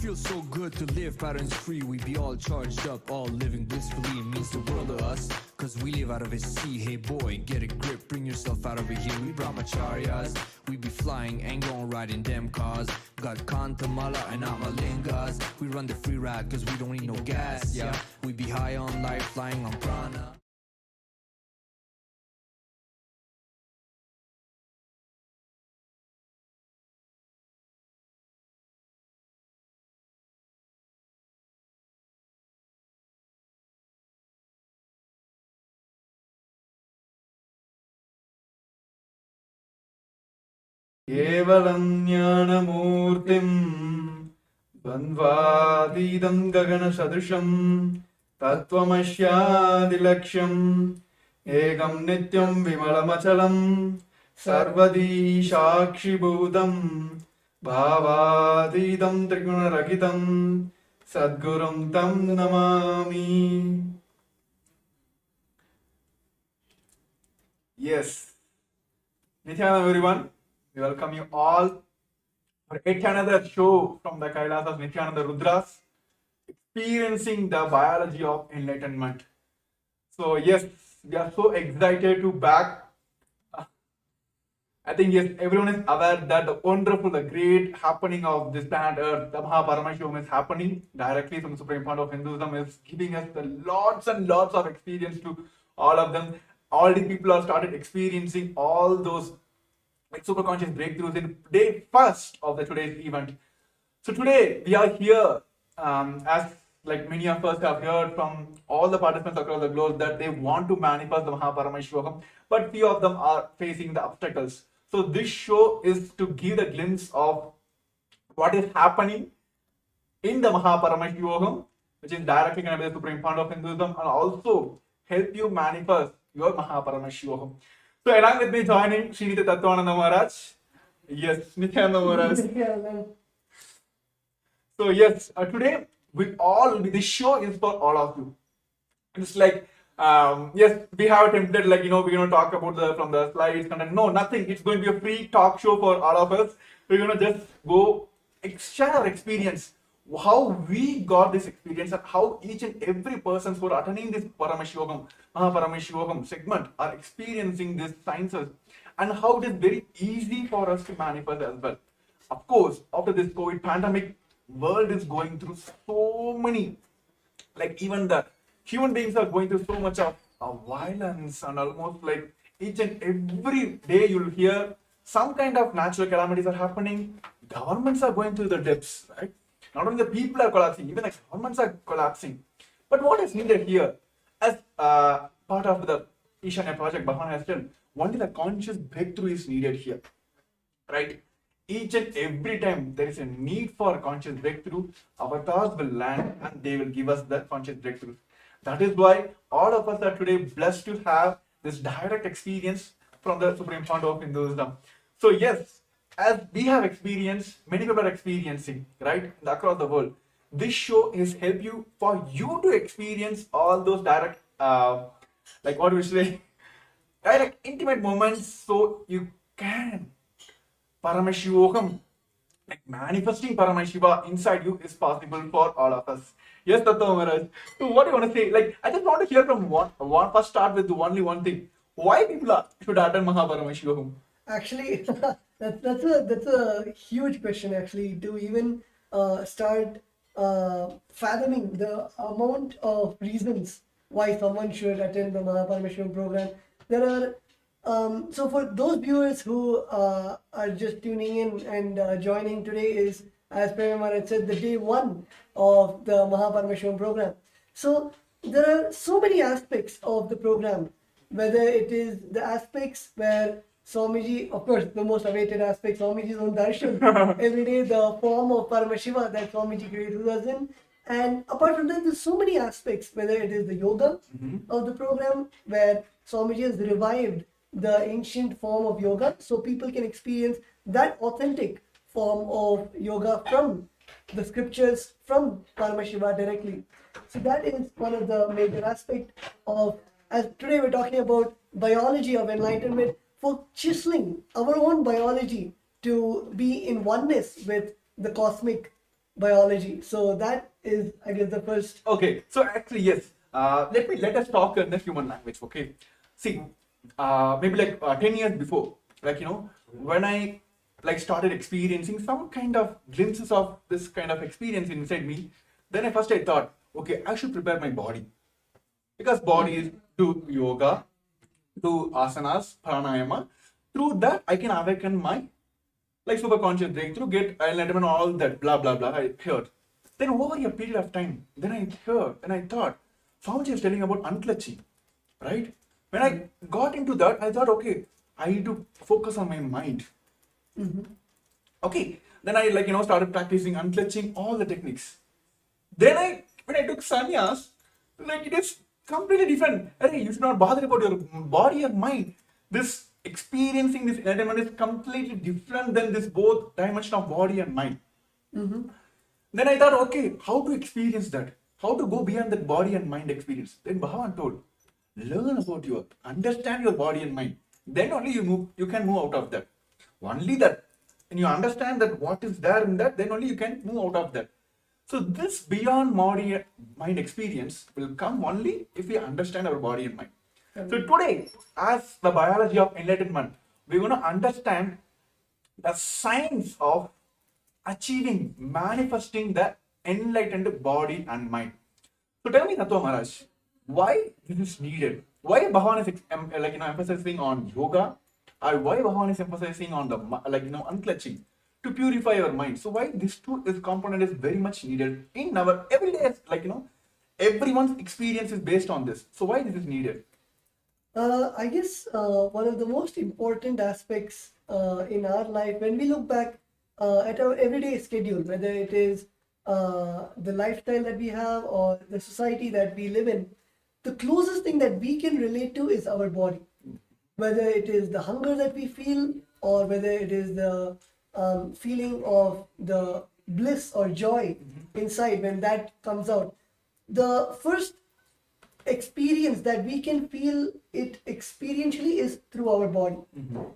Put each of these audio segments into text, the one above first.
Feels so good to live, patterns free. We be all charged up, all living blissfully. It means the world to us, cause we live out of a sea. Hey boy, get a grip, bring yourself out over here. We brahmacharyas, we be flying, ain't gon' ride in them cars. Got Kantamala and Amalingas. We run the free ride cause we don't need no gas, yeah. We be high on life, flying on prana. केवलं ज्ञानमूर्तिं द्वन्द्वातीतं गगनसदृशं तत्त्वमस्यादिलक्ष्यम् एकं नित्यं विमलमचलं सर्वदी साक्षिभूतं भावातीतं त्रिगुणरहितं सद्गुरुं तं Namami. Yes, Nithyananda everyone. We welcome you all for yet another show from the KAILASA Nithyananda Rudras, experiencing the biology of enlightenment. So yes, we are so excited to back. I think yes, everyone is aware that the wonderful, the great happening of this planet Earth, the Paramashivoham is happening directly from the Supreme Fount of Hinduism, is giving us the lots and lots of experience to all of them. All the people are started experiencing all those like super conscious breakthroughs in day first of the today's event. So today we are here, as like many of us have heard from all the participants across the globe that they want to manifest the Paramashivoham, but few of them are facing the obstacles. So this show is to give the glimpse of what is happening in the Paramashivoham, which is directly connected with the Supreme Fount of Hinduism, and also help you manifest your Paramashivoham. So along with me joining Sri Nithyananda Maharaj. Yes, Nithyananda Maharaj. So yes, today this show is for all of you. It's like yes, we have a template like we're gonna talk about from the slides content. No, nothing. It's going to be a free talk show for all of us. We're gonna just go share our experience, how we got this experience, and how each and every person who are attending this Paramashivoham segment are experiencing these sciences, and how it is very easy for us to manifest as well. Of course, after this COVID pandemic, world is going through so many, like even the human beings are going through so much of violence, and almost like each and every day you'll hear some kind of natural calamities are happening. Governments are going through the depths, right? Not only the people are collapsing, even the governments are collapsing. But what is needed here, as part of the Ishanya project, Bhavan has done, only the conscious breakthrough is needed here, right? Each and every time there is a need for conscious breakthrough, avatars will land and they will give us that conscious breakthrough. That is why all of us are today blessed to have this direct experience from the Supreme Fount of Hinduism. So yes, as we have experienced, many people are experiencing, right, across the world. This show is help you for you to experience all those direct, like what we say, direct intimate moments, so you can Paramashivoham, like manifesting Paramashiva inside you is possible for all of us. Yes, Tattva Maharaj. So what do you want to say? Like, I just want to hear from first start with only one thing. Why people should attend Paramashivoham? Actually, that's a huge question actually to even start fathoming the amount of reasons why someone should attend the Paramashivam program. There are so for those viewers who are just tuning in and joining today is, as Premamar had said, the day one of the Paramashivam program. So there are so many aspects of the program, whether it is the aspects where Swamiji, of course, the most awaited aspect, Swamiji's own darshan, every day the form of Paramashiva that Swamiji created us in. And apart from that, there's so many aspects, whether it is the yoga of the program, where Swamiji has revived the ancient form of yoga, so people can experience that authentic form of yoga from the scriptures, from Paramashiva directly. So that is one of the major aspects of, as today we're talking about biology of enlightenment, for chiseling our own biology to be in oneness with the cosmic biology. So that is, I guess, the first. Okay, so actually yes. Let us talk in the human language. Okay, see, maybe like 10 years before, like when I like started experiencing some kind of glimpses of this kind of experience inside me, then I thought, okay, I should prepare my body, because body is do yoga, do asanas, pranayama. Through that, I can awaken my like superconscious breakthrough, get enlightenment, all that blah blah blah. I heard. Then over a period of time, then I heard and I thought, Swamiji is telling about unclutching, right? When I got into that, I thought, okay, I need to focus on my mind. Okay, then I started practicing unclutching, all the techniques. Then when I took sannyas, like it is completely different. Hey, you should not bother about your body or mind. This experiencing this enlightenment is completely different than this both dimension of body and mind. Then I thought, okay, how to experience that? How to go beyond that body and mind experience? Then Bhagavan told, learn about understand your body and mind. Then only you can move out of that. Only that, when you understand that what is there in that, then only you can move out of that. So this beyond body mind experience will come only if we understand our body and mind. So today, as the biology of enlightenment, we're going to understand the science of achieving, manifesting the enlightened body and mind. So tell me, Natwa Maharaj, why this is needed? Why Bhagavan is emphasizing on yoga, or why Bhagavan is emphasizing on the unclutching to purify your mind? So why this component is very much needed in our everyday, everyone's experience is based on this. So why this is needed? I guess one of the most important aspects in our life, when we look back at our everyday schedule, whether it is the lifestyle that we have or the society that we live in, the closest thing that we can relate to is our body. Whether it is the hunger that we feel, or whether it is the feeling of the bliss or joy inside when that comes out. The first experience that we can feel it experientially is through our body.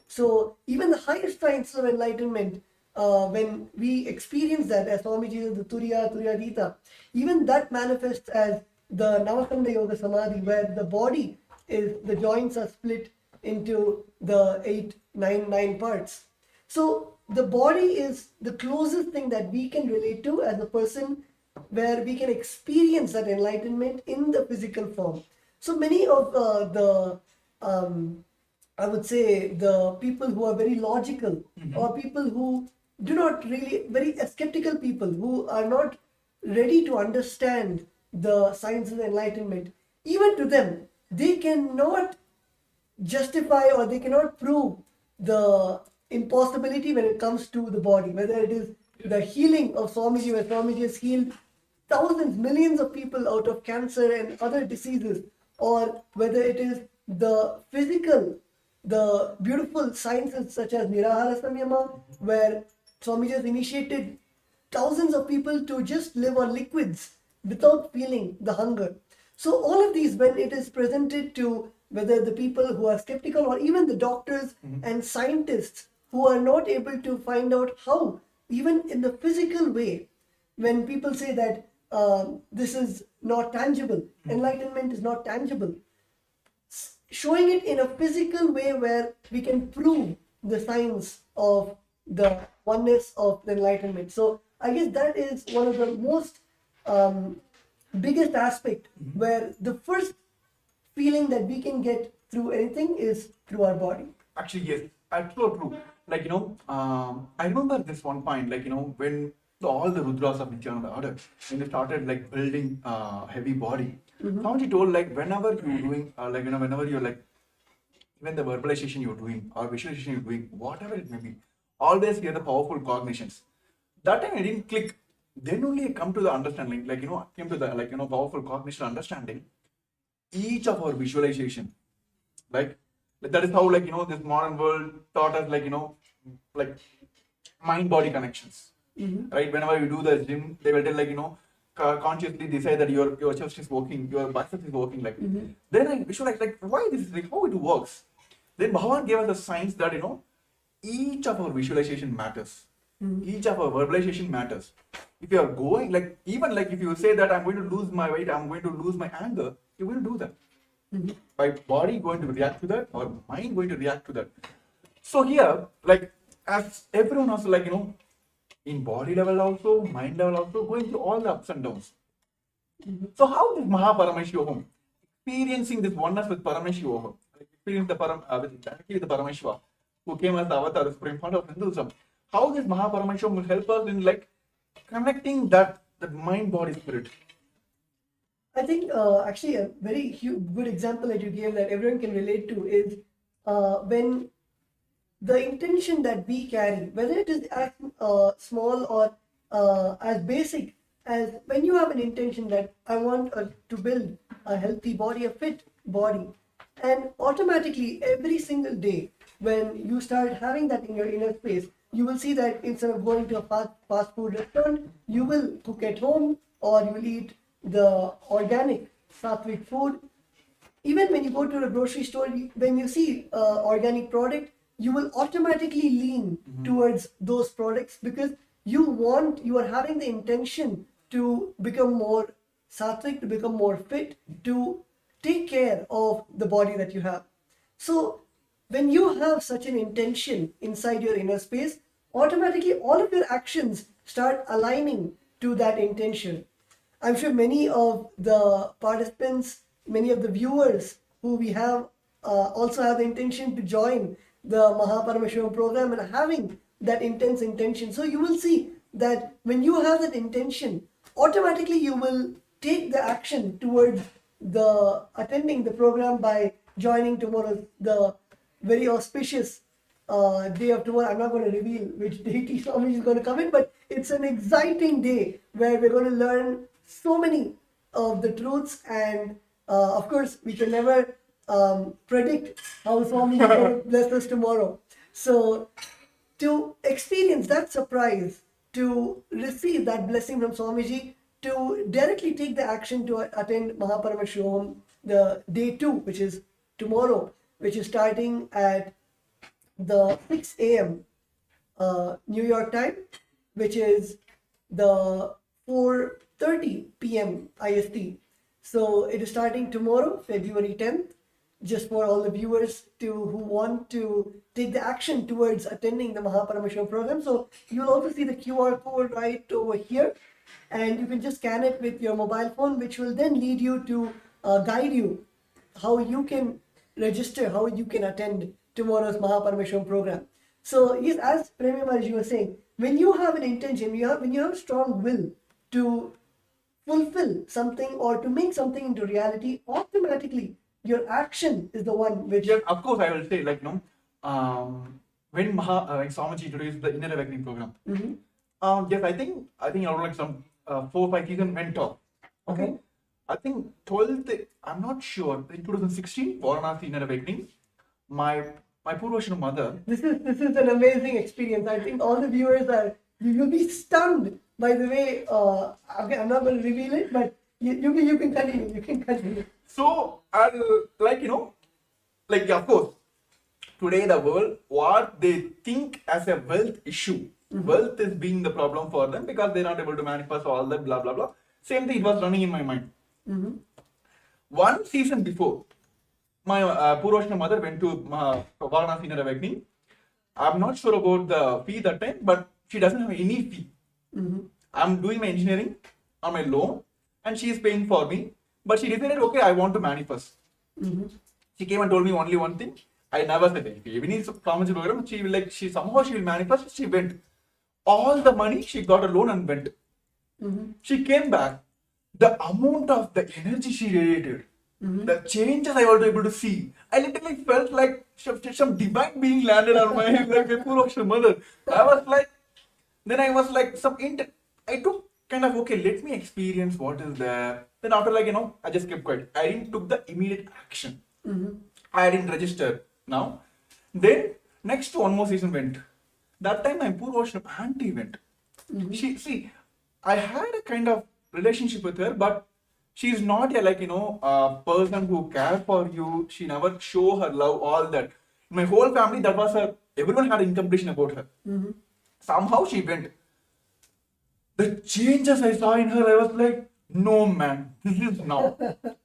So even the highest science of enlightenment, when we experience that, as Swamiji says, the Turiyadita, even that manifests as the Navakanda Yoga Samadhi, where the body is, the joints are split into the 9 parts. So the body is the closest thing that we can relate to as a person, where we can experience that enlightenment in the physical form. So many of I would say, the people who are very logical, or people who do not really, very skeptical people who are not ready to understand the science of enlightenment, even to them, they cannot justify or they cannot prove the impossibility when it comes to the body, whether it is the healing of Swamiji, where Swamiji has healed thousands, millions of people out of cancer and other diseases, or whether it is the physical, the beautiful sciences such as Nirahara Samyama, where Swamiji has initiated thousands of people to just live on liquids without feeling the hunger. So all of these, when it is presented to whether the people who are skeptical, or even the doctors and scientists who are not able to find out how, even in the physical way, when people say that this is not tangible, enlightenment is not tangible, showing it in a physical way where we can prove the science of the oneness of the enlightenment. So I guess that is one of the most biggest aspect, where the first feeling that we can get through anything is through our body. Actually, yes, absolutely true. I remember this one point, when all the Rudras of Nithyananda order, when they started building heavy body, Swamiji told, whenever you're doing, whenever you're even the verbalization you're doing or visualization you're doing, whatever it may be, always hear the powerful cognitions. That time I didn't click. Then only I come to the understanding, came to the powerful cognition understanding. Each of our visualization, that is how this modern world taught us mind-body connections. Right? Whenever you do the gym, they will tell consciously decide that your chest is working, your bicep is working. Then I visualize why this is how it works. Then Bhagavan gave us the science that each of our visualization matters. Each of our verbalization matters. If you are going, like, even like if you say that I'm going to lose my weight, I'm going to lose my anger, you will do that. My body going to react to that, or mind going to react to that. So here, like, as everyone also, like, in body level also, mind level also, going through all the ups and downs. So how is Paramashivoham experiencing this oneness with Paramashivoham, like experience the directly with the Paramashiva, who came as the avatar, the supreme founder of Hinduism? How this Paramashivoham will help us in like connecting that mind, body, spirit? I think actually a very good example that you gave that everyone can relate to is when the intention that we carry, whether it is as small or as basic as when you have an intention that I want to build a healthy body, a fit body, and automatically every single day when you start having that in your inner space, you will see that instead of going to a fast food restaurant, you will cook at home or you will eat the organic sattvic food. Even when you go to a grocery store, when you see organic product, you will automatically lean towards those products because you are having the intention to become more sattvic, to become more fit, to take care of the body that you have. So when you have such an intention inside your inner space, automatically all of your actions start aligning to that intention. I'm sure many of the participants, many of the viewers who we have also have the intention to join the Paramashivoham program and having that intense intention. So you will see that when you have that intention, automatically you will take the action towards the attending the program by joining tomorrow, the very auspicious day of tomorrow. I'm not going to reveal which deity Swami is going to come in, but it's an exciting day where we're going to learn so many of the truths, and of course we can never predict how Swami is going to bless us tomorrow. So to experience that surprise, to receive that blessing from Swamiji, to directly take the action to attend Paramashivoham, the day 2, which is tomorrow, which is starting at the 6 a.m. New York time, which is the 4:30 p.m. IST. So it is starting tomorrow, February 10th, just for all the viewers who want to take the action towards attending the Paramashivoham program. So you'll also see the QR code right over here, and you can just scan it with your mobile phone, which will then lead you to guide you how you can register, how you can attend tomorrow's Paramashivoham program. So yes, as Premi Maharaj was saying, when you have an intention, when you have strong will to fulfill something or to make something into reality, automatically your action is the one which... Yes, of course, I will say, like, when Swamiji introduced the Inner Awakening program, yes, I think around like some 4-5 seasons went off. Okay. I think 12th, I'm not sure, in 2016, Varanasi Inner Awakening, my Purvashana mother... This is an amazing experience. I think all the viewers you'll be stunned by the way, okay, I'm not going to reveal it, but you can continue. So, like, of course, today the world, what they think as a wealth issue, wealth is being the problem for them because they're not able to manifest all that, blah, blah, blah. Same thing, it was running in my mind. One season before, my Purvashana mother went to Varanasi Inner Awakening. I'm not sure about the fee that time, but she doesn't have any fee. I'm doing my engineering on my loan and she is paying for me. But she decided, okay, I want to manifest. She came and told me only one thing. I never said, even in the program, she will manifest. She went. All the money, she got a loan and went. She came back. The amount of the energy she radiated, the changes I was able to see, I literally felt like some divine being landed on my head, like my Purvashana mother. I was like, I took kind of, okay, let me experience what is there. Then after, I just kept quiet. I didn't took the immediate action. I didn't register now. Then next one more season went. That time my Purvashana auntie went. I had a kind of relationship with her, but she's not a person who cares for you. She never show her love, all that. My whole family, that was her. Everyone had incompletion about her. Somehow she went. The changes I saw in her, I was like, no man, this is now.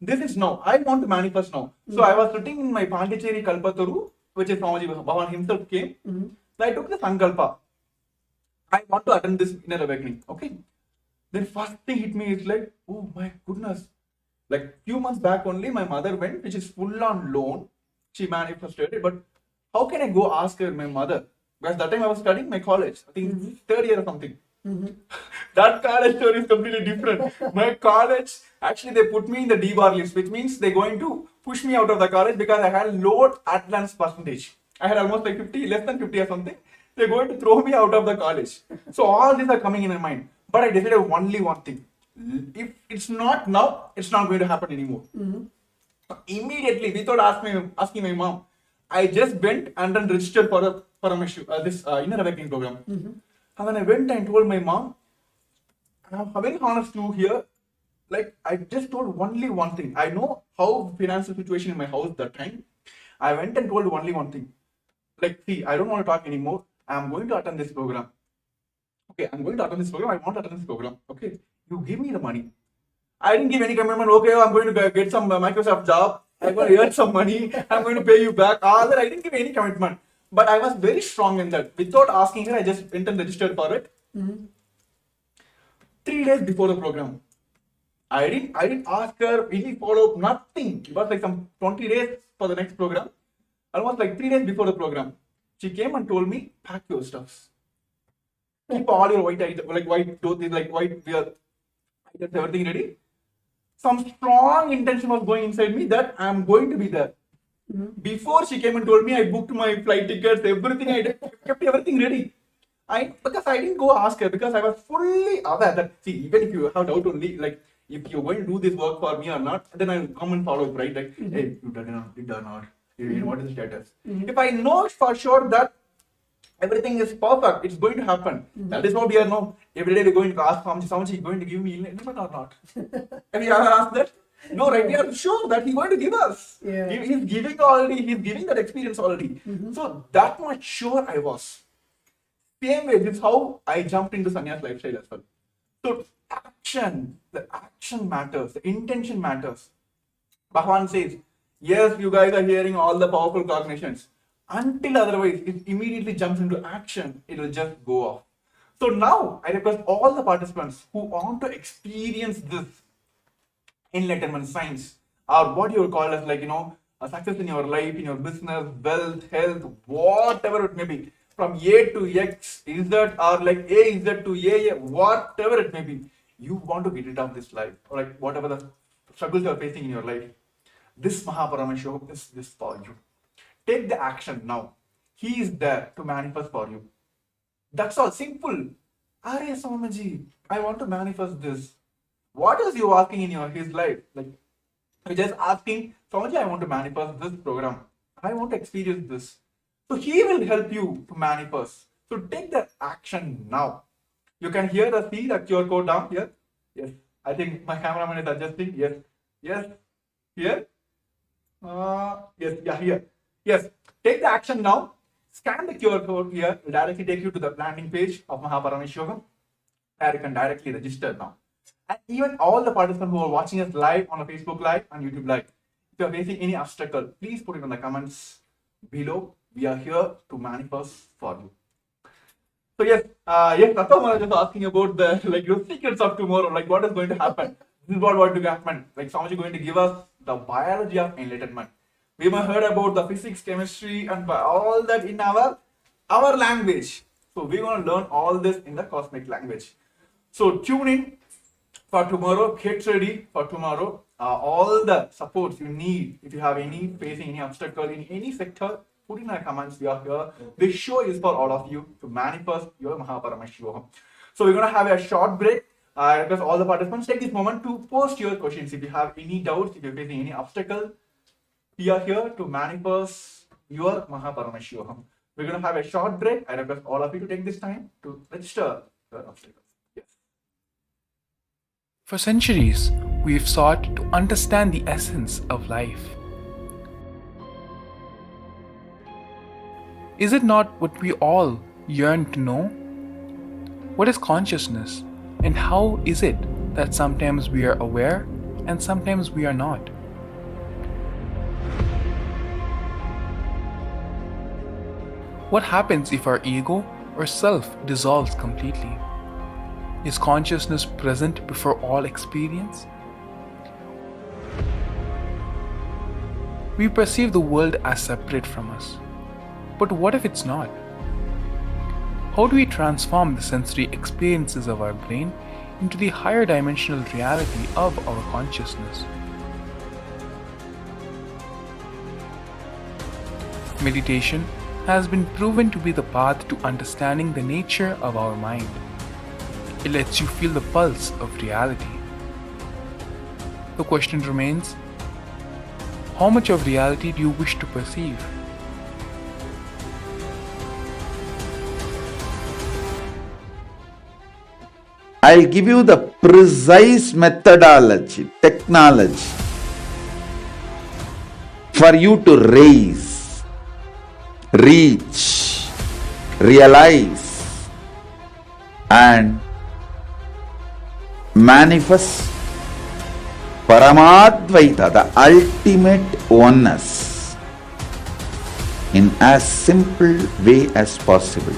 This is now. I want to manifest now. So I was sitting in my Pondicherry Kalpataru, which is Paramashivoham himself came. So I took the Sankalpa. I want to attend this inner awakening. Okay. Then first thing hit me is like, oh my goodness. Like few months back only, my mother went, which is full on loan. She manifested it, but how can I go ask her, my mother? Because that time I was studying my college, I think third year or something. That college story is completely different. My college, actually they put me in the D-bar list, which means they're going to push me out of the college because I had low attendance percentage. I had almost like 50, less than 50 or something. They're going to throw me out of the college. So all these are coming in my mind. But I decided only one thing. If it's not now, it's not going to happen anymore. Immediately, without asking my mom, I just went and then registered for this inner awakening program. And when I went and told my mom, I'm very honest to here, like I just told only one thing. I know how financial situation in my house that time. I went and told only one thing. Like, see, I don't want to talk anymore. I'm going to attend this program. Okay, I'm going to attend this program. I want to attend this program. Okay, you give me the money. I didn't give any commitment. Okay, I'm going to get some Microsoft job. I'm going to earn some money. I'm going to pay you back. All that I didn't give any commitment. But I was very strong in that. Without asking her, I just went and registered for it. 3 days before the program, I didn't ask her any follow up, nothing. It was like some 20 days for the next program. Almost like 3 days before the program, she came and told me, pack your stuffs. Keep all your white items, like white clothes, like white wear items, everything ready. Some strong intention was going inside me that I am going to be there. Before she came and told me, I booked my flight tickets, everything. I kept everything ready. Because I didn't go ask her, because I was fully aware that, see, even if you have doubt only, like if you're going to do this work for me or not, then I'll come and follow it, right? Like, hey, you done or not? What is the status? If I know for sure that everything is perfect, it's going to happen. That is what we are now. Every day we're going to ask Swamiji is going to give me enlightenment or not? Have you ever asked that? No, right? We are sure that he's going to give us. Yeah. He's giving already, he's giving that experience already. So that much sure I was. Same way, this is how I jumped into sannyas lifestyle as well. So the action matters, the intention matters. Bhagavan says, yes, you guys are hearing all the powerful cognitions. Until otherwise, it immediately jumps into action, it will just go off. So now, I request all the participants who want to experience this enlightenment science, or what you would call as like, a success in your life, in your business, wealth, health, whatever it may be, from A to X, is that, or like A is that to A, whatever it may be, you want to get rid of this life, or like whatever the struggles you are facing in your life. This Paramashivoham is this for you. Take the action now. He is there to manifest for you. That's all. Simple. Arey Swamiji, I want to manifest this. What is you asking in his life? Like, you're just asking, Swamiji, I want to manifest this program. I want to experience this. So he will help you to manifest. So take the action now. You can see the QR code down here. Yes. I think my cameraman is adjusting. Yes. Yes. Here. Yes. Yeah. Here. Yes. Take the action now. Scan the QR code here. It will directly take you to the landing page of Paramashivoham. There you can directly register now. And even all the participants who are watching us live on a Facebook Live and YouTube Live, if you are facing any obstacle, please put it in the comments below. We are here to manifest for you. So yes, Tattva Maharaj is asking about the secrets of tomorrow, like what is going to happen. This is what going to happen. Like Swamiji is going to give us the biology of enlightenment. We might heard about the physics, chemistry, and all that in our language. So we're going to learn all this in the cosmic language. So tune in for tomorrow. Get ready for tomorrow. All the supports you need, if you have facing any obstacle in any sector, put in the comments. We are here. This show is for all of you to manifest your Paramashivoham. So we're going to have a short break. I request all the participants take this moment to post your questions. If you have any doubts, if you're facing any obstacle, we are here to manifest your Paramashivoham. We're going to have a short break. I request all of you to take this time to register your obstacles. Yes. For centuries, we've sought to understand the essence of life. Is it not what we all yearn to know? What is consciousness, and how is it that sometimes we are aware and sometimes we are not? What happens if our ego or self dissolves completely? Is consciousness present before all experience? We perceive the world as separate from us. But what if it's not? How do we transform the sensory experiences of our brain into the higher dimensional reality of our consciousness? Meditation has been proven to be the path to understanding the nature of our mind. It lets you feel the pulse of reality. The question remains, how much of reality do you wish to perceive? I'll give you the precise methodology, technology for you to raise, reach, realize and manifest Paramadvaita, the ultimate oneness, in as simple way as possible.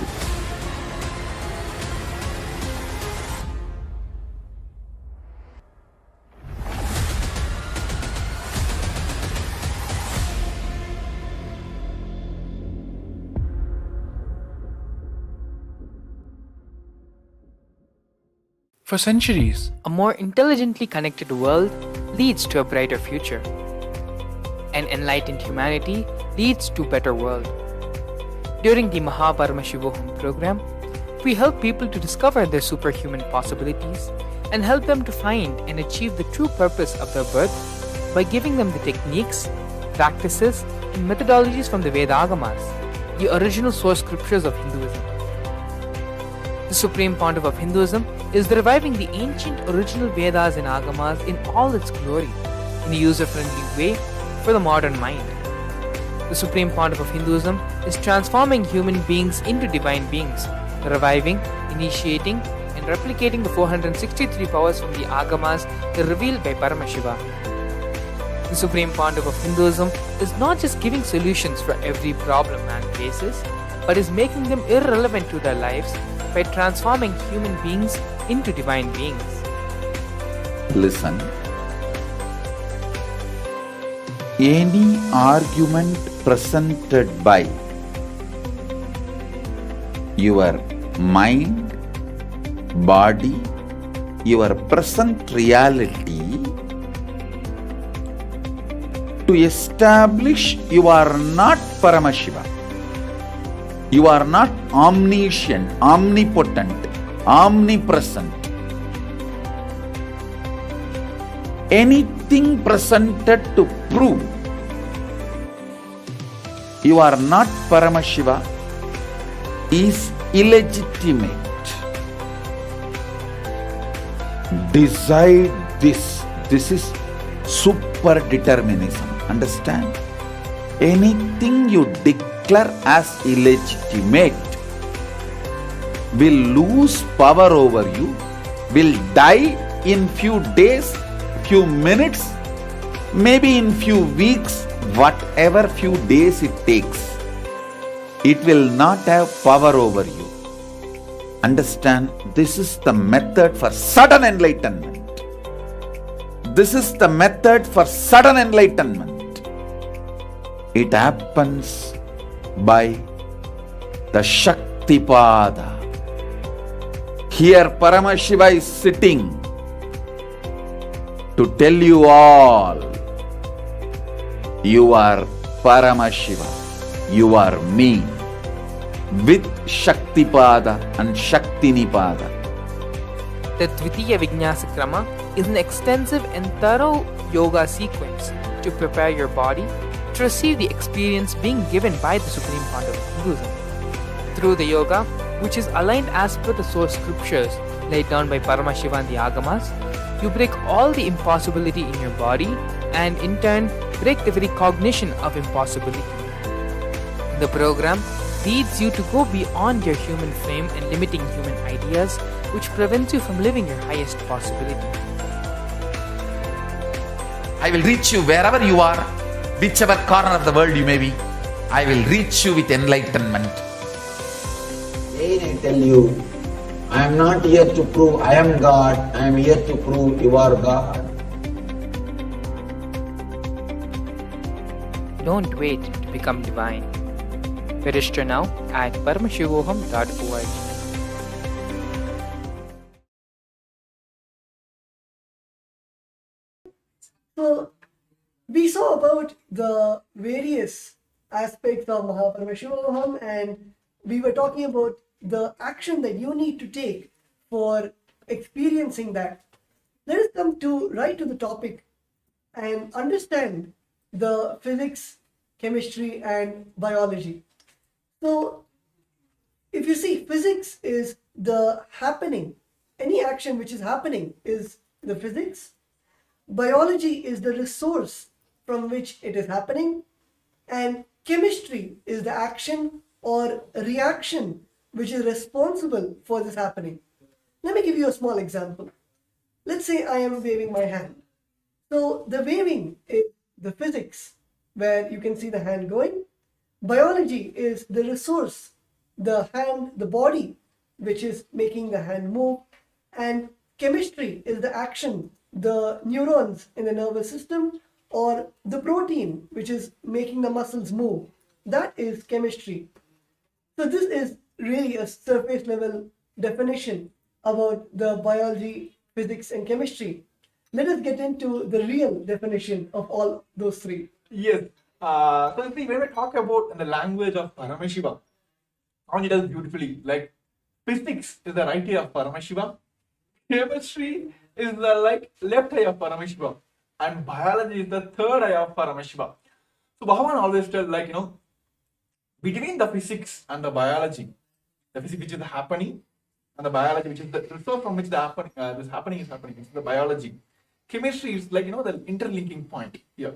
For centuries, A more intelligently connected world leads to a brighter future. An enlightened humanity leads to a better world. During the Paramashivoham program, we help people to discover their superhuman possibilities and help them to find and achieve the true purpose of their birth by giving them the techniques, practices, and methodologies from the Vedagamas, the original source scriptures of Hinduism. The Supreme Pontiff of Hinduism is reviving the ancient original Vedas and Agamas in all its glory, in a user-friendly way for the modern mind. The Supreme Pontiff of Hinduism is transforming human beings into divine beings, reviving, initiating, and replicating the 463 powers from the Agamas revealed by Paramashiva. The Supreme Pontiff of Hinduism is not just giving solutions for every problem man faces, but is making them irrelevant to their lives by transforming human beings into divine beings. Listen. Any argument presented by your mind, body, your present reality to establish you are not Paramashiva. You are not omniscient, omnipotent, omnipresent. Anything presented to prove you are not Paramashiva is illegitimate. Decide this. This is super determinism. Understand? Anything you declare as illegitimate will lose power over you, will die in few days, few minutes, maybe in few weeks, whatever few days it takes. It will not have power over you. Understand, this is the method for sudden enlightenment. This is the method for sudden enlightenment. It happens by the Shaktipada. Here Paramashiva is sitting to tell you all, you are Paramashiva, you are me, with Shaktipada and Shaktinipada. The Dvitiya Vijnasa Krama is an extensive and thorough yoga sequence to prepare your body to receive the experience being given by the Supreme Pontiff of Hinduism. Through the yoga, which is aligned as per the source scriptures laid down by Paramashiva and the Agamas, you break all the impossibility in your body and in turn break the very cognition of impossibility. In the program, leads you to go beyond your human frame and limiting human ideas, which prevents you from living your highest possibility. I will reach you wherever you are, whichever corner of the world you may be. I will reach you with enlightenment. Again I tell you, I am not here to prove I am God, I am here to prove you are God. Don't wait to become divine. Register now at paramashivoham.org. So we saw about the various aspects of Paramashivoham, and we were talking about the action that you need to take for experiencing that. Let us come to right to the topic and understand the physics, chemistry, and biology. So if you see, physics is the happening. Any action which is happening is the physics. Biology is the resource from which it is happening, and chemistry is the action or reaction which is responsible for this happening. Let me give you a small example. Let's say I am waving my hand. So the waving is the physics, where you can see the hand going. Biology is the resource, the hand, the body, which is making the hand move. And chemistry is the action, the neurons in the nervous system, or the protein which is making the muscles move. That is chemistry. So this is really a surface level definition about the biology, physics, and chemistry. Let us get into the real definition of all those three. Yes. So see, when we talk about the language of Paramashiva, Anya does beautifully. Like physics is the right eye of Paramashiva, chemistry is the left eye of Paramashiva, and biology is the third eye of Paramashiva. So Bhagavan always tell between the physics and the biology, the physics which is happening and the biology which is the resource from which the this happening is happening, it's the biology. Chemistry is the interlinking point here.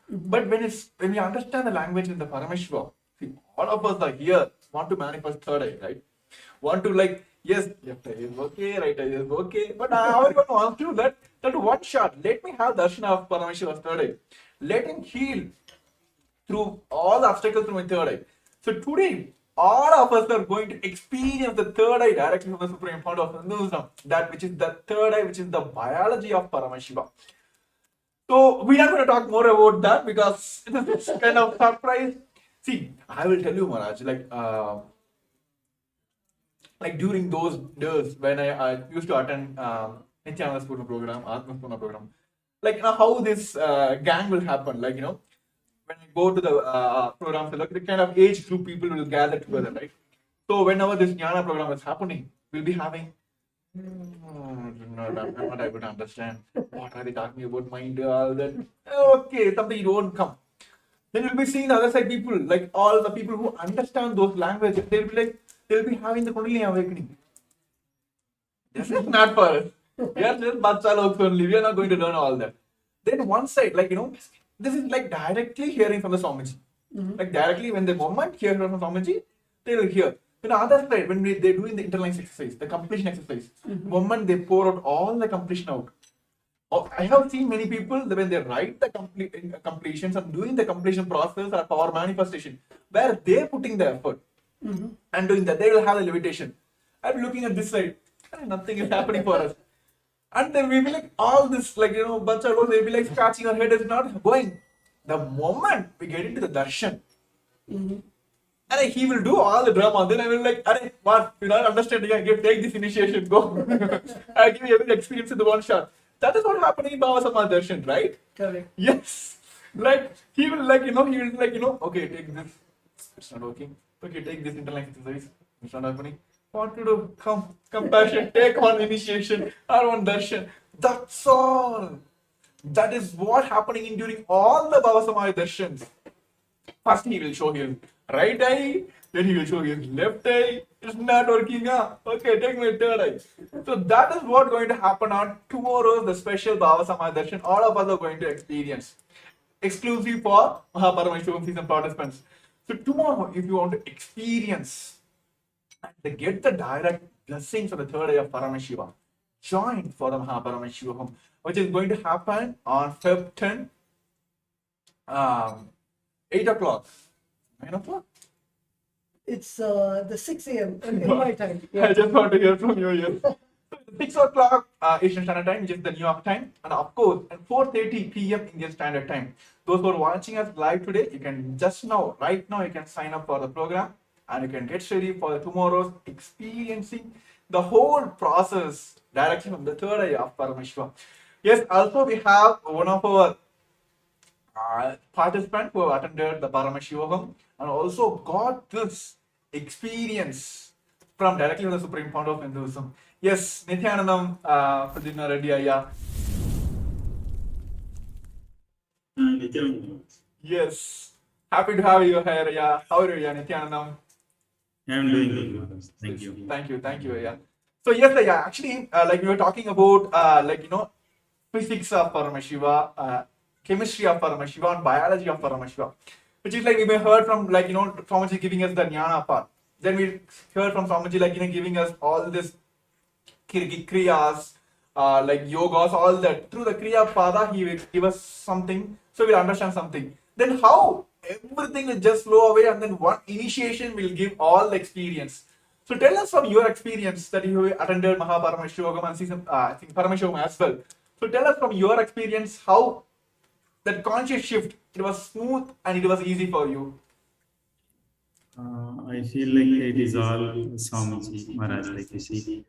But when we understand the language in the Paramashiva, see, all of us are here, want to manifest third eye, right? Want to yes, left eye is okay, right eye is okay, but everyone wants to that one shot. Let me have darshan of Paramashiva's third eye. Let him heal through all the obstacles through my third eye. So today, all of us are going to experience the third eye directly from the Supreme Fount of Hinduism, that which is the third eye, which is the biology of Paramashiva. So we are going to talk more about that because it's kind of surprise. See, I will tell you, Maharaj, during those days when I used to attend Nithyananda program, Atma program, how this gang will happen, when I go to the programs, the kind of age group people will gather together, right? So whenever this Jnana program is happening, we'll be having I'm not able to understand. What are they talking about? Mind, all that. Okay, something you won't come. Then you'll be seeing the other side people, all the people who understand those languages, they'll be having the Kundalini awakening. This is not for us. We are just Batsa only. We are not going to learn all that. Then one side, this is directly hearing from the Swamiji. Directly when the moment hear from the Swamiji, they will hear. On the other side, when they're doing the interline exercise, the completion exercise, moment they pour out all the completion out. I have seen many people when they write the completions and doing the completion process or power manifestation, where they're putting the effort and doing that, they will have the levitation. I'm looking at this side, nothing is happening for us. And then we'll be all this, bunch of those, they'll be scratching our head, is not going. The moment we get into the darshan, and he will do all the drama. Then I will what? You don't understand? Take this initiation, go. I'll give you every experience in the one shot. That is what happening in Baba Sama Darshan, right? Correct. Yes. He will okay, take this. It's not working. Okay, take this interline exercise. It's not happening. What to do? Come, compassion. Take one initiation or one darshan. That's all. That is what happening during all the Baba Sama Darshans. First he will show his right eye, then he will show his left eye. It's not working. Okay, take my third eye. So that is what going to happen on tomorrow's the special Baba Sama Darshan. All of us are going to experience. Exclusive for Paramashivoham season participants. So tomorrow, if you want to experience and get the direct blessings of the third eye of Paramashiva, join for the Paramashivoham, which is going to happen on Feb 10, 8 o'clock, 9 o'clock. It's the 6 a.m. in my time. I just want to hear from you here. 6 o'clock Asian Standard Time, which is the New York time, and of course at 4:30 p.m. Indian Standard Time. Those who are watching us live today, you can just now, right now, you can sign up for the program and you can get ready for tomorrow's experiencing the whole process directly from the third eye of Paramashiva. Yes, also we have one of our participants who have attended the Paramashivoham and also got this experience from directly from the Supreme Founder of Hinduism. Yes, Nithyanandam Pradyumna Reddy Ayya. Yes, happy to have you here. Yeah, how are you, Nithyanandam? I am doing good, Maharaj. Thank you. Thank you. Yeah. So yes, yeah, actually, like we were talking about, physics of Paramashiva, chemistry of Paramashiva, and biology of Paramashiva, which is like we may heard from Swamiji giving us the jnana part. Then we heard from Swamiji giving us all this kriyas, yogas, all that. Through the kriya pada, he will give us something, so we'll understand something. Then how everything will just flow away, and then one initiation will give all the experience. So tell us from your experience that you attended Paramashivoham and season, I think Paramashivoham as well. So tell us from your experience how that conscious shift, it was smooth and it was easy for you. I feel like it is all Swamiji Maharaj, like you see.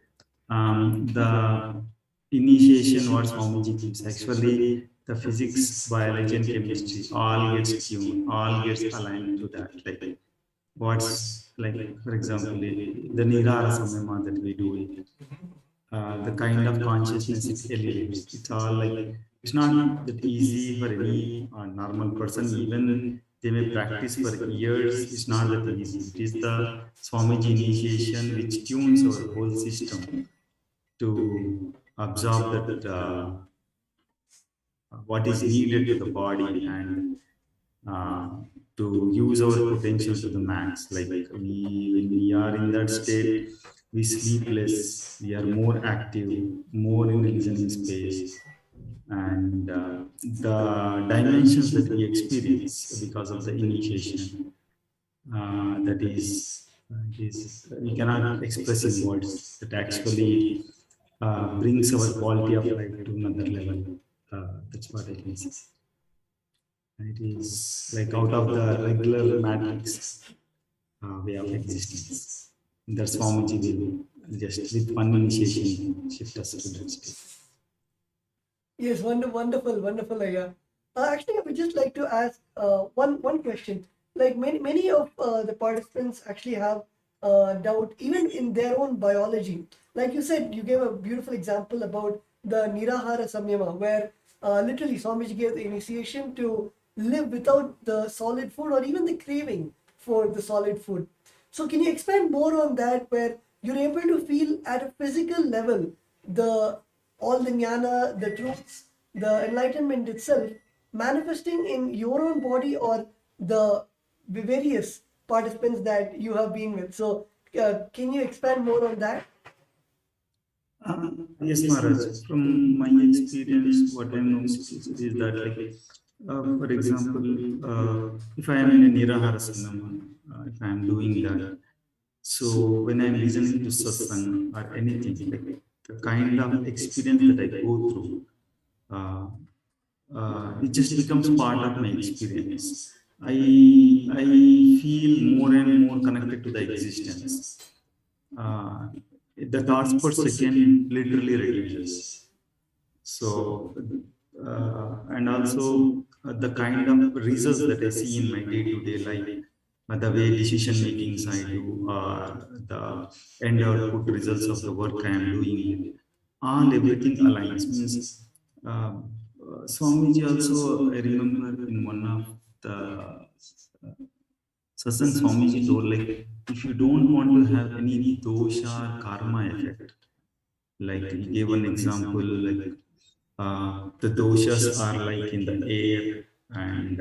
The initiation what Swamiji gives, actually the physics, biology and chemistry all gets tuned, all gets aligned to that. Like what's like, for example, the Nirara Samyama that we do, the kind of consciousness it elevates. It's all like, it's not that easy for any normal person, even they may practice for years, it's not that easy. It is the Swamiji initiation which tunes our whole system to absorb that what is needed to the body and to use our potential to the max. Like when we are in that state, we sleep less, we are more active, more in the listening space, and the dimensions that we experience because of the initiation, that is we cannot express in words. That actually brings our quality of life to another level. That's what I can say. It is like out of the regular matrix way of existence. That's Swamiji will just with one initiation shift us to that state. Yes, wonderful, Ayya. Actually, I would just like to ask one question. Like many of the participants actually have doubt even in their own biology. Like you said, you gave a beautiful example about the Nirahara Samyama, where literally Swamiji gave the initiation to live without the solid food or even the craving for the solid food. So can you expand more on that, where you're able to feel at a physical level all the jnana, the truths, the enlightenment itself manifesting in your own body or the various participants that you have been with? So can you expand more on that? Yes, Maharaj. From my experience, what I know is that, like, for example, if I am in a Nirahara Samyama, if I am doing that, so when I am listening to satsang or anything, like the kind of experience that I go through, it just becomes part of my experience. I feel more and more connected to the existence. The thoughts per second literally reduces. So, and also the kind of results that I see in my day-to-day life, the way decision makings I do, the end output results of the work I am doing, everything aligns. Means Swamiji also, I remember in one of the satsang, Swamiji told, like, if you don't want to have any dosha or karma effect, like he gave an example, like the doshas are like in the air, and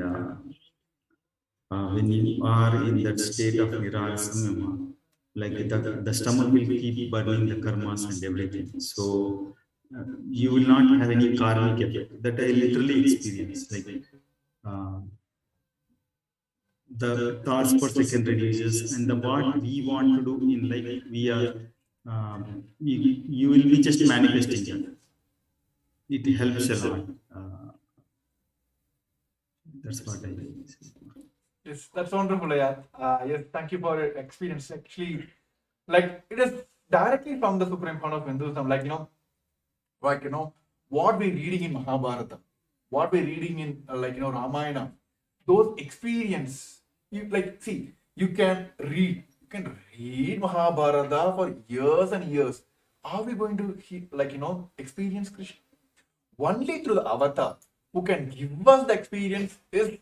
when you are in that state of nirara samyama, like the stomach will keep burning the karmas and everything. So you will not have any karmic effect. That I literally experience. Like uh, the thoughts per second reduces, and the what we want to do in life, we are you will be just manifesting that. It helps a lot. That's what I say. Yes, that's wonderful. Yeah. Yes, thank you for your experience. Actually, like it is directly from the supreme fount of Hinduism. What we're reading in Mahabharata, what we're reading in Ramayana, those experience. You can read Mahabharata for years and years. Are we going to experience Krishna? Only through the avatar who can give us the experience is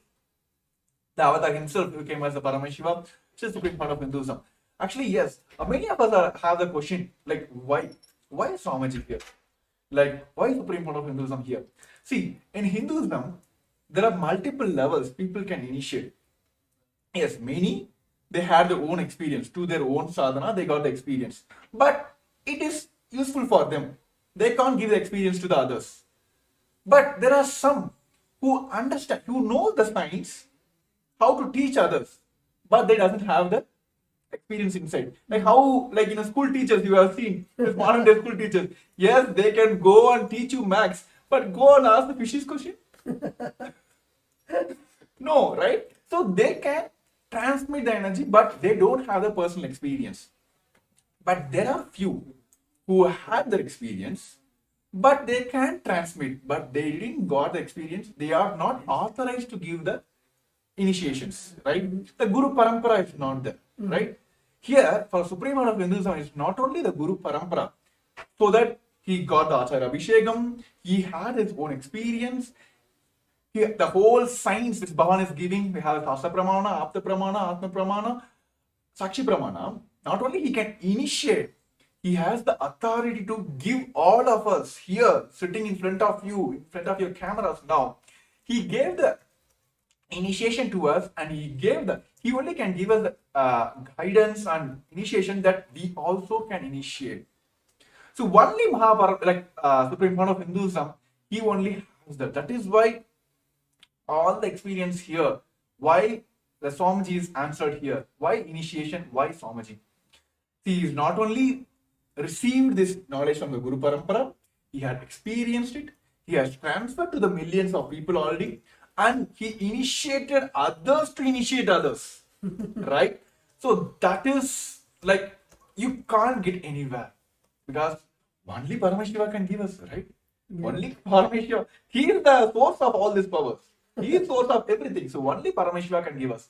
the avatar himself, who came as the Paramashiva, which is the supreme part of Hinduism. Actually, yes, many of us have the question like, why is Swamiji here? Like, why is supreme part of Hinduism here? See, in Hinduism, there are multiple levels people can initiate. Yes, many they had their own experience to their own sadhana, they got the experience, but it is useful for them. They can't give the experience to the others. But there are some who understand, who know the science, how to teach others, but they doesn't have the experience inside. Like how, like school teachers you have seen, this modern day school teachers. Yes, they can go and teach you maths, but go and ask the fishes question. No, right? So they can transmit the energy, but they don't have the personal experience. But there are few who have the experience, but they can transmit, but they didn't got the experience. They are not authorized to give the initiations, right? The Guru Parampara is not there, right? Here, for Supreme Lord of Hinduism, it's not only the Guru Parampara, so that he got the Acharya Abhishekam, he had his own experience. The whole science which Bhavan is giving, we have Shastra Pramana, Apta Pramana, Atma Pramana, Sakshi Pramana. Not only he can initiate, he has the authority to give all of us here, sitting in front of you, in front of your cameras now. He gave the initiation to us, and he only can give us the guidance and initiation that we also can initiate. So only Mahabharata, Supreme Fount of Hinduism, he only has that. That is why all the experience here, why the Swamiji is answered here, why initiation, why Swamiji. He is not only received this knowledge from the Guru Parampara, he had experienced it, he has transferred to the millions of people already, and he initiated others to initiate others. Right? So that is like, you can't get anywhere, because only Paramashiva can give us, right? Yeah. Only Paramashiva. He is the source of all these powers. He is source of everything. So only Paramashiva can give us.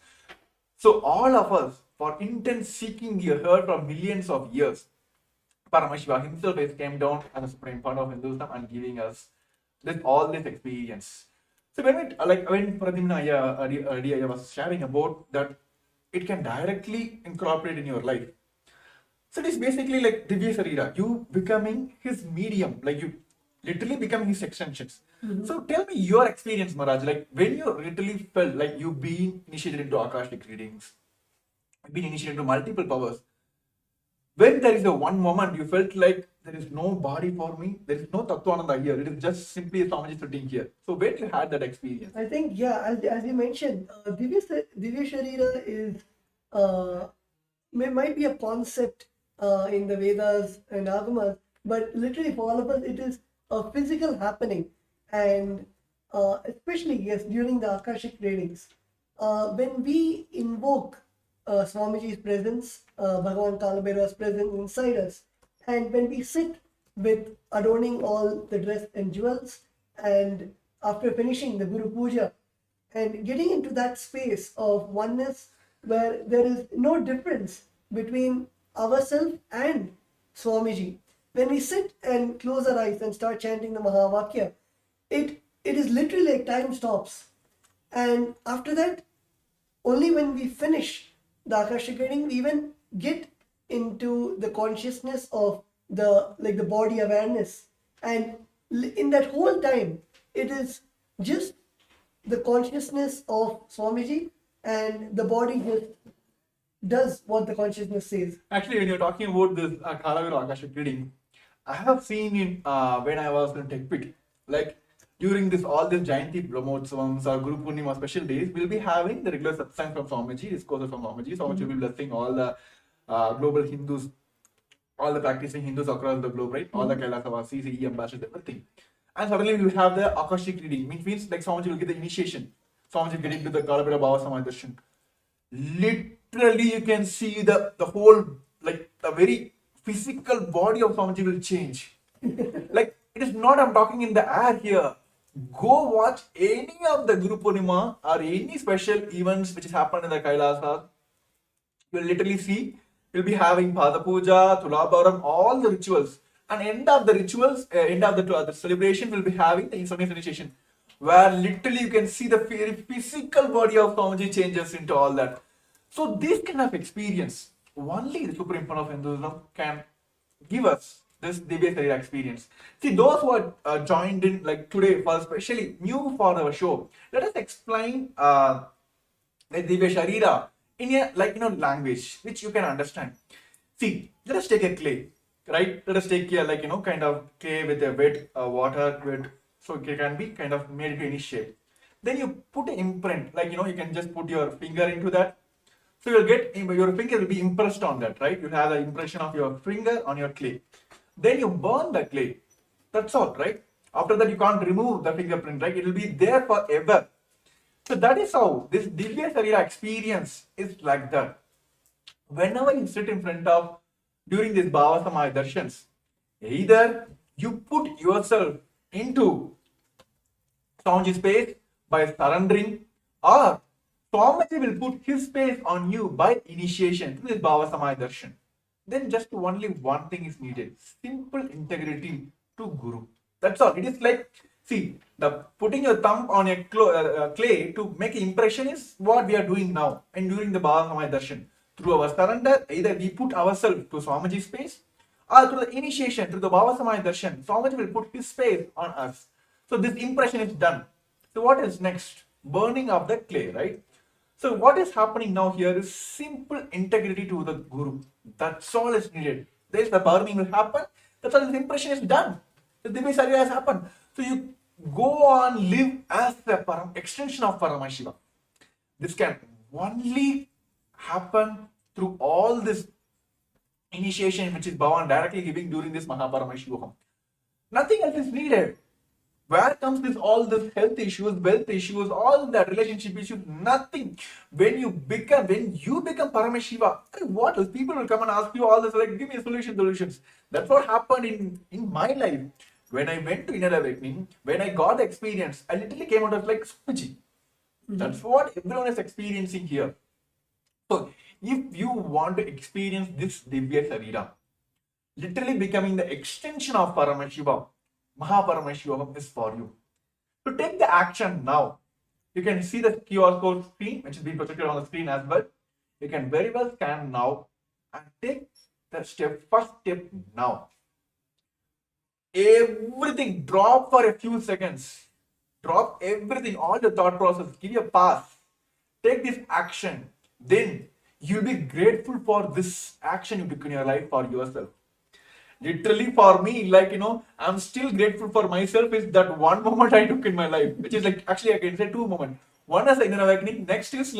So all of us, for intense seeking, you heard from millions of years, Paramashiva himself has came down as a supreme fount of Hinduism and giving us all this experience. So when Pradyumna earlier was sharing about that, it can directly incorporate in your life. So it is basically like Divya Sarira, you becoming his medium, like you literally becoming his extensions. Mm-hmm. So tell me your experience, Maharaj, like when you literally felt like you've been initiated into Akashic readings, been initiated into multiple powers. When there is a one moment you felt like there is no body for me, there is no Tattvananda here, it is just simply a Swamiji sitting here. So when you had that experience? I think, yeah, as you mentioned, Divya Sharira is, might be a concept in the Vedas and Agamas, but literally for all of us, it is a physical happening. And especially, yes, during the Akashic readings, when we invoke Swamiji's presence, Bhagavan Kalabhairava's presence inside us, and when we sit with adorning all the dress and jewels, and after finishing the Guru Puja, and getting into that space of oneness where there is no difference between ourselves and Swamiji, when we sit and close our eyes and start chanting the Mahavakya, it is literally like time stops. And after that, only when we finish the Akashic reading, we even get into the consciousness of the body awareness. And in that whole time, it is just the consciousness of Swamiji and the body just does what the consciousness says. Actually, when you're talking about this Kalavira Akashic reading, I have seen in when I was in TechPit, like during this all these Jayanti Brahmotsavams or Guru Purnima special days, we'll be having the regular satsang from Swamiji, discourses from Swamiji. Swamiji will be blessing all the global Hindus, all the practicing Hindus across the globe, right? All the Kailasa Vasis, CE ambassadors, everything. And suddenly we will have the Akashic reading, which means like Swamiji will get the initiation. Swamiji will get into the Kalavira Bhava Samaya Darshan. Literally, you can see the whole, like the very physical body of Swamiji will change. Like, it is not I'm talking in the air here. Go watch any of the Guru Purnima or any special events which has happened in the Kailasa. You'll literally see, you'll be having Pada Puja, Tulabharam, all the rituals. And end of the rituals, end of the celebration, will be having the initiation, where literally you can see the very physical body of Swamiji changes into all that. So this kind of experience, only the Supreme Fund of Hinduism can give us this Divya Sarira experience. See, those who are joined in like today, for especially new for our show, let us explain the Divya Sarira in a language which you can understand. See, let us take a clay, right? Let us take here kind of clay with a wet water, wet, so it can be kind of made into any shape. Then you put an imprint, you can just put your finger into that. So you'll get, your finger will be impressed on that, right? You'll have the impression of your finger on your clay. Then you burn the clay. That's all, right? After that, you can't remove the fingerprint, right? It will be there forever. So that is how this Divya Sarira experience is like that. Whenever you sit in front of, during this Bhava Samaya Darshans, either you put yourself into Swamiji's space by surrendering, or Swamiji will put his space on you by initiation to this Bhava Samaya Darshan. Then just only one thing is needed: simple integrity to Guru. That's all. It is like, see, the putting your thumb on a clay to make an impression is what we are doing now. And during the Bhava Samaya Darshan, through our surrender, either we put ourselves to Swamiji's space, or through the initiation, through the Bhava Samaya Darshan, Swamiji will put his space on us. So this impression is done. So what is next? Burning of the clay, right? So what is happening now here is simple integrity to the Guru. That's all is needed. There is the burning will happen. That's all. This impression is done. The Divya Sarira has happened. So you go on, live as the extension of Paramashiva. This can only happen through all this initiation which is Bhavan directly giving during this Paramashivoham. Nothing else is needed. Where comes this all this health issues, wealth issues, all that relationship issues? Nothing. When you become Paramashiva, what else? People will come and ask you all this, like, give me solutions. That's what happened in my life. When I went to inner awakening, when I got the experience, I literally came out of like Swamiji. That's what everyone is experiencing here. So if you want to experience this Divya Sarira, literally becoming the extension of Paramashiva, Paramashivoham is for you. To take the action now, you can see the QR code screen, which is being projected on the screen as well. You can very well scan now and take the first step now. Everything, drop for a few seconds. Drop everything, all the thought process. Give you a pass. Take this action. Then you'll be grateful for this action you took in your life for yourself. Literally for me, I'm still grateful for myself is that one moment I took in my life, which is like, actually I can say two moments. One is inner awakening, next is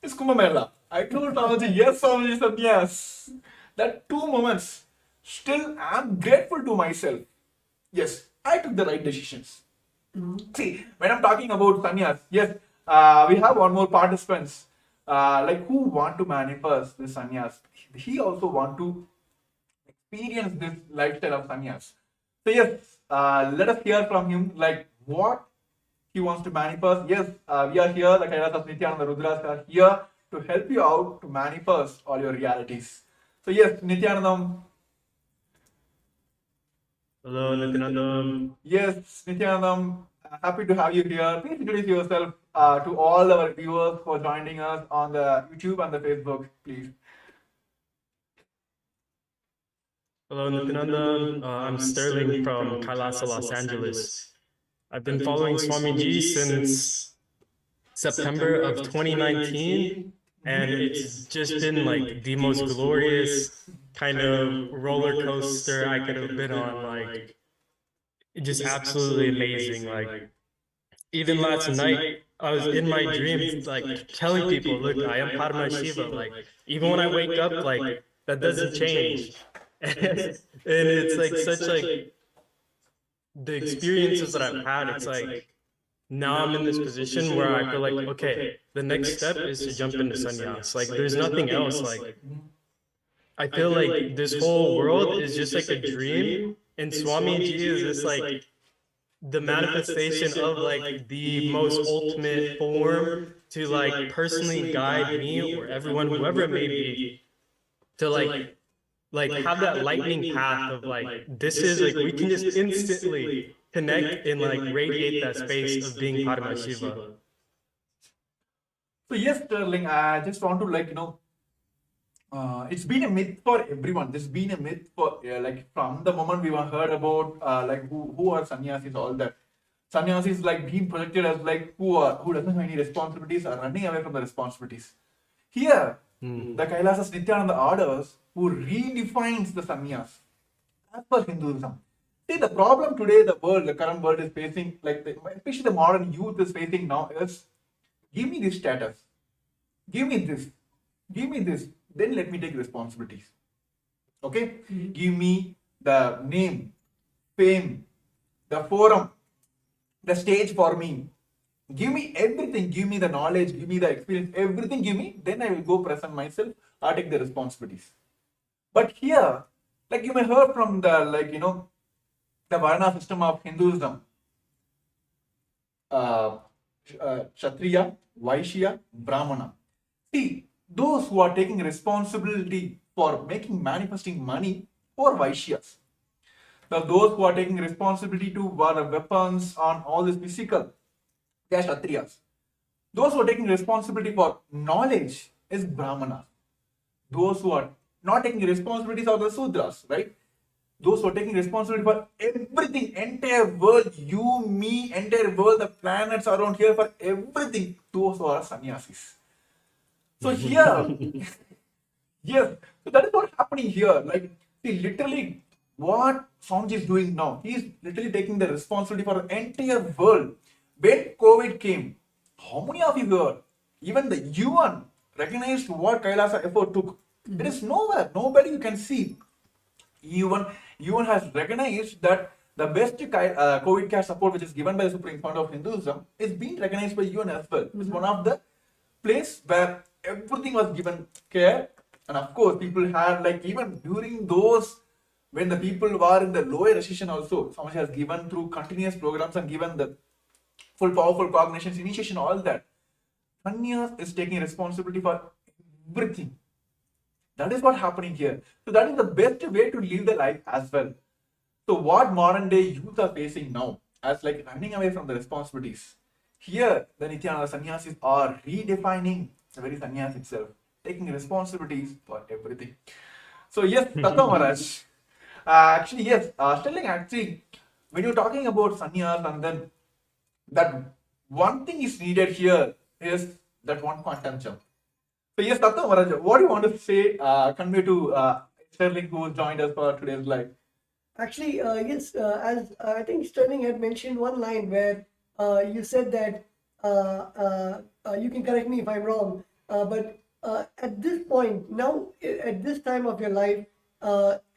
it's Kumbh Mela. I told Swamiji, yes, Swamiji said yes. That 2 moments, still I'm grateful to myself. Yes, I took the right decisions. See, when I'm talking about sannyas, yes, we have one more participants, who want to manifest this sannyas. He also want to experience this lifestyle of sannyas. So yes, let us hear from him, what he wants to manifest. Yes, we are here, the KAILASA Nithyananda Rudras are here to help you out to manifest all your realities. So yes, Nithyanandam. Hello, Nithyanandam. Yes, Nithyanandam, happy to have you here. Please introduce yourself to all our viewers for joining us on the YouTube and the Facebook, please. Hello, Nithyanandam. I'm Sterling from KAILASA, Los Angeles. I've been following Swamiji September of 2019, and it's just been like the most glorious kind of roller coaster I could have been on. Like, just absolutely amazing. Like, even last night, I was in my dreams, like telling people, "Look, I am Paramashiva." Like, even when I wake up, like that doesn't change, and it's like such like the experiences that I've had. It's like now I'm in this position where I feel like, okay, the next step is to jump into sannyas. Like, there's nothing else. Like, I feel like this whole world is just like a dream, and Swamiji is just like the manifestation of like the most ultimate form to like personally guide me or everyone, whoever it may be, to like have that lightning path of like, this is like, we can just instantly connect and like radiate that space of being Paramashiva. So yes, Sterling, I just want to it's been a myth for everyone. This has been a myth for like from the moment we were heard about like who are sannyasis, all that. Sannyasis like being projected as like who doesn't have any responsibilities are running away from the responsibilities. Here, the Kailasas Nithyananda orders who redefines the sannyas as per Hinduism. See, the problem today the current world is facing, like especially the modern youth is facing now is, give me this status, give me this, then let me take responsibilities. Okay? Give me the name, fame, the forum, the stage for me. Give me everything, give me the knowledge, give me the experience, everything give me, then I will go present myself or take the responsibilities. But here, like you may heard from the the Varna system of Hinduism, Kshatriya, Vaishya, Brahmana. See, those who are taking responsibility for manifesting money for Vaishyas. Now, those who are taking responsibility to wear weapons on all this physical, they are Kshatriyas. Those who are taking responsibility for knowledge is Brahmanas. Those who are not taking responsibilities are the Sudras, right? Those who are taking responsibility for everything, entire world, you, me, entire world, the planets around here, for everything, those who are sannyasis. So here, yes, so that is what's happening here. Like, see, literally, what Swamiji is doing now, he is literally taking the responsibility for the entire world. When COVID came, how many of you heard? Even the UN recognized what Kailasa effort took. There is nowhere, nobody you can see. UN has recognized that the best COVID care support which is given by the Supreme Court of Hinduism is being recognized by UN as well. It's one of the place where everything was given care, and of course people had, like, even during those when the people were in the lower recession also, Swamiji has given through continuous programs and given the full powerful cognitions, initiation, all that. Sannyas is taking responsibility for everything. That is what's happening here. So that is the best way to live the life as well. So what modern day youth are facing now as like running away from the responsibilities. Here, the Nithyananda sannyasis are redefining the very sannyas itself, taking responsibilities for everything. So yes, Tattva Maharaj. Actually, yes, Sterling, actually, when you're talking about sannyas, and then that one thing is needed here is that one quantum jump. So yes, Tattva Maharaj, what do you want to say, convey to Sterling who joined us for today's live? Actually, yes, as I think Sterling had mentioned one line where you said that, you can correct me if I'm wrong, but at this point, now, at this time of your life,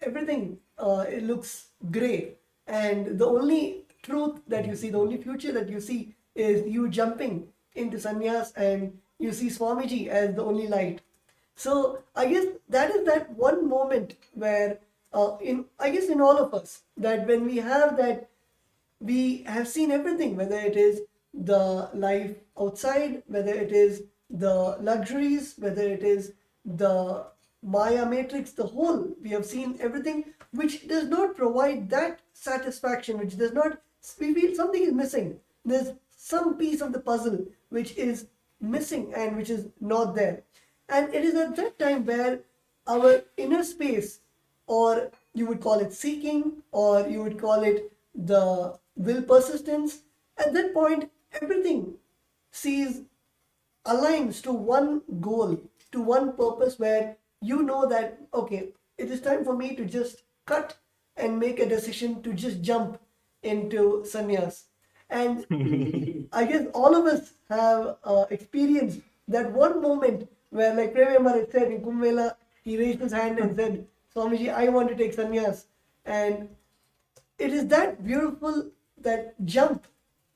everything, it looks gray. And the only truth that you see, the only future that you see is you jumping into sannyas, and you see Swamiji as the only light. So I guess that is that one moment where, in all of us, that when we have that, we have seen everything, whether it is the life outside, whether it is the luxuries, whether it is the Maya matrix, the whole, we have seen everything which does not provide that satisfaction, which does not, we feel something is missing. There's some piece of the puzzle which is missing and which is not there. And it is at that time where our inner space, or you would call it seeking, or you would call it the will persistence, at that point, everything sees aligns to one goal, to one purpose, where you know that, okay, it is time for me to just cut and make a decision to just jump into sannyas. And I guess all of us have experienced that one moment where, like Premamar had said in Kumbh, he raised his hand and said, Swamiji, I want to take sannyas. And it is that beautiful, that jump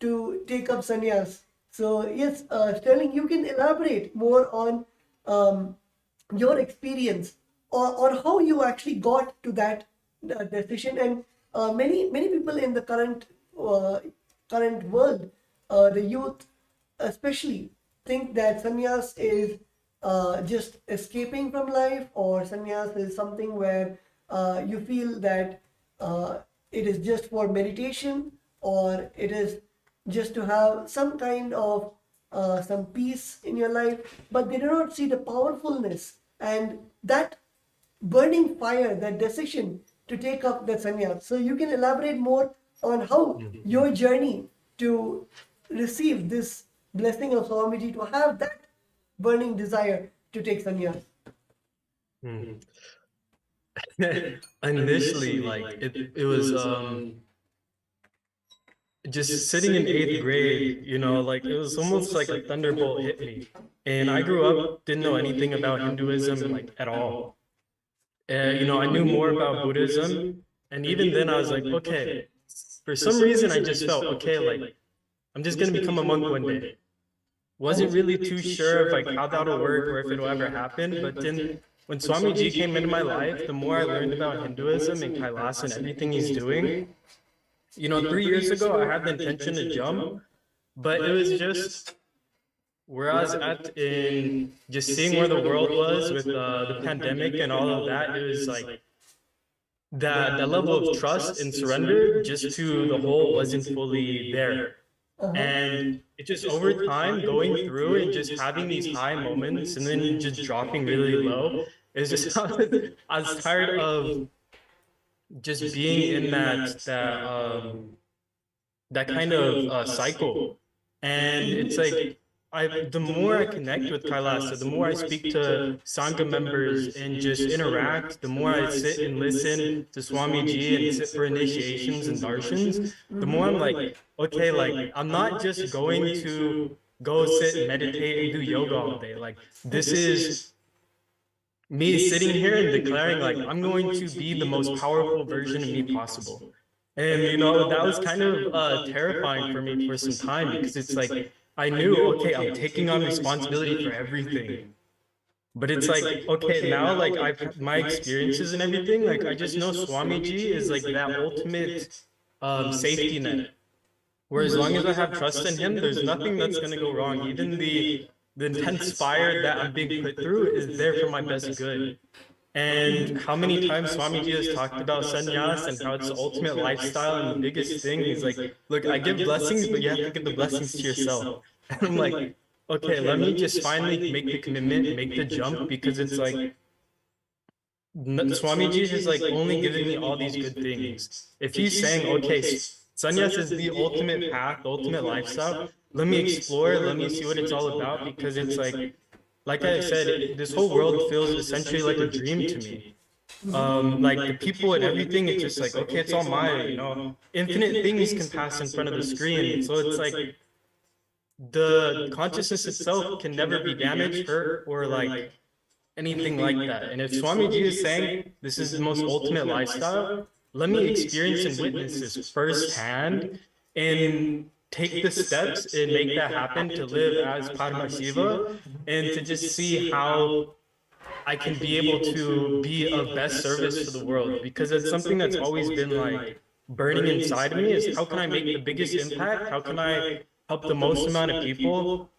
to take up sannyas. So yes, Sterling, you can elaborate more on your experience, or how you actually got to that decision. And many people in the current world, the youth especially, think that sannyas is just escaping from life, or sannyas is something where you feel that it is just for meditation, or it is just to have some kind of some peace in your life, but they do not see the powerfulness and that burning fire, that decision to take up that sannyas. So you can elaborate more on how your journey to receive this blessing of Swamiji, to have that burning desire to take sannyas. Initially, like it was just sitting in 8th grade, you know, like it was almost like a thunderbolt hit me. And I grew up, didn't know anything about Hinduism, like at all. You know, I knew more about Buddhism. And even then I was like, okay, for some reason I just felt, okay, like I'm just going to become a monk one day. Wasn't really too sure of like how that'll work or if it'll ever happen. But then when Swamiji came into my life, the more I learned about Hinduism and Kailasa and everything he's doing, you know, 3 years ago, I had the intention to jump, but it was just where I was at in just seeing where the world was with the pandemic and all of that. It was like that level of trust and surrender just to the whole wasn't fully there. And it just over time going through and just having these high moments and then just dropping really low, it's just I was tired of just being in that kind of cycle. And it's like the more I connect with Kailasa, the more I speak to Sangha members and just interact, the more I sit and listen to Swamiji and sit for initiations and darshans, the more I'm like, okay, like I'm not just going to go sit and meditate and do yoga all day. Like this is me sitting here and declaring like I'm going to be the most powerful version of me possible. And you know, that was kind of terrifying for me for some time, because it's like I knew, okay, I'm taking on responsibility for everything. But it's like, okay, now like I've had my experiences and everything, like I just know Swamiji is like that ultimate safety net. Where as long as I have trust in him, there's nothing that's gonna go wrong. Even the intense fire that I'm being put through is there for my best good. And how many times Swamiji has talked about sannyas and how it's the ultimate lifestyle, and the biggest thing is like, look, I give blessings, but you have to give the blessings to yourself. And I'm like, okay, let me just finally make the commitment, make the jump, because it's like, Swamiji has like only given me all these good things. If he's saying, okay, sannyas is the ultimate path, the ultimate lifestyle, let me explore, let me see what it's all about, because it's like I said, this whole world feels essentially like a dream to me. Like the people and everything, it's just like, okay, it's all mine, you know. Infinite things can pass in front of the screen. So it's like the consciousness itself can never be damaged, hurt, or like anything like that. And if Swamiji is saying this is the most ultimate lifestyle, let me experience and witness this firsthand and take the steps and make that happen, to live as Paramashiva and to just see how I can be able to be of best service to the world. Because it's something that's always been like burning inside of me, is how can I make the biggest impact? How can I help the most amount of people?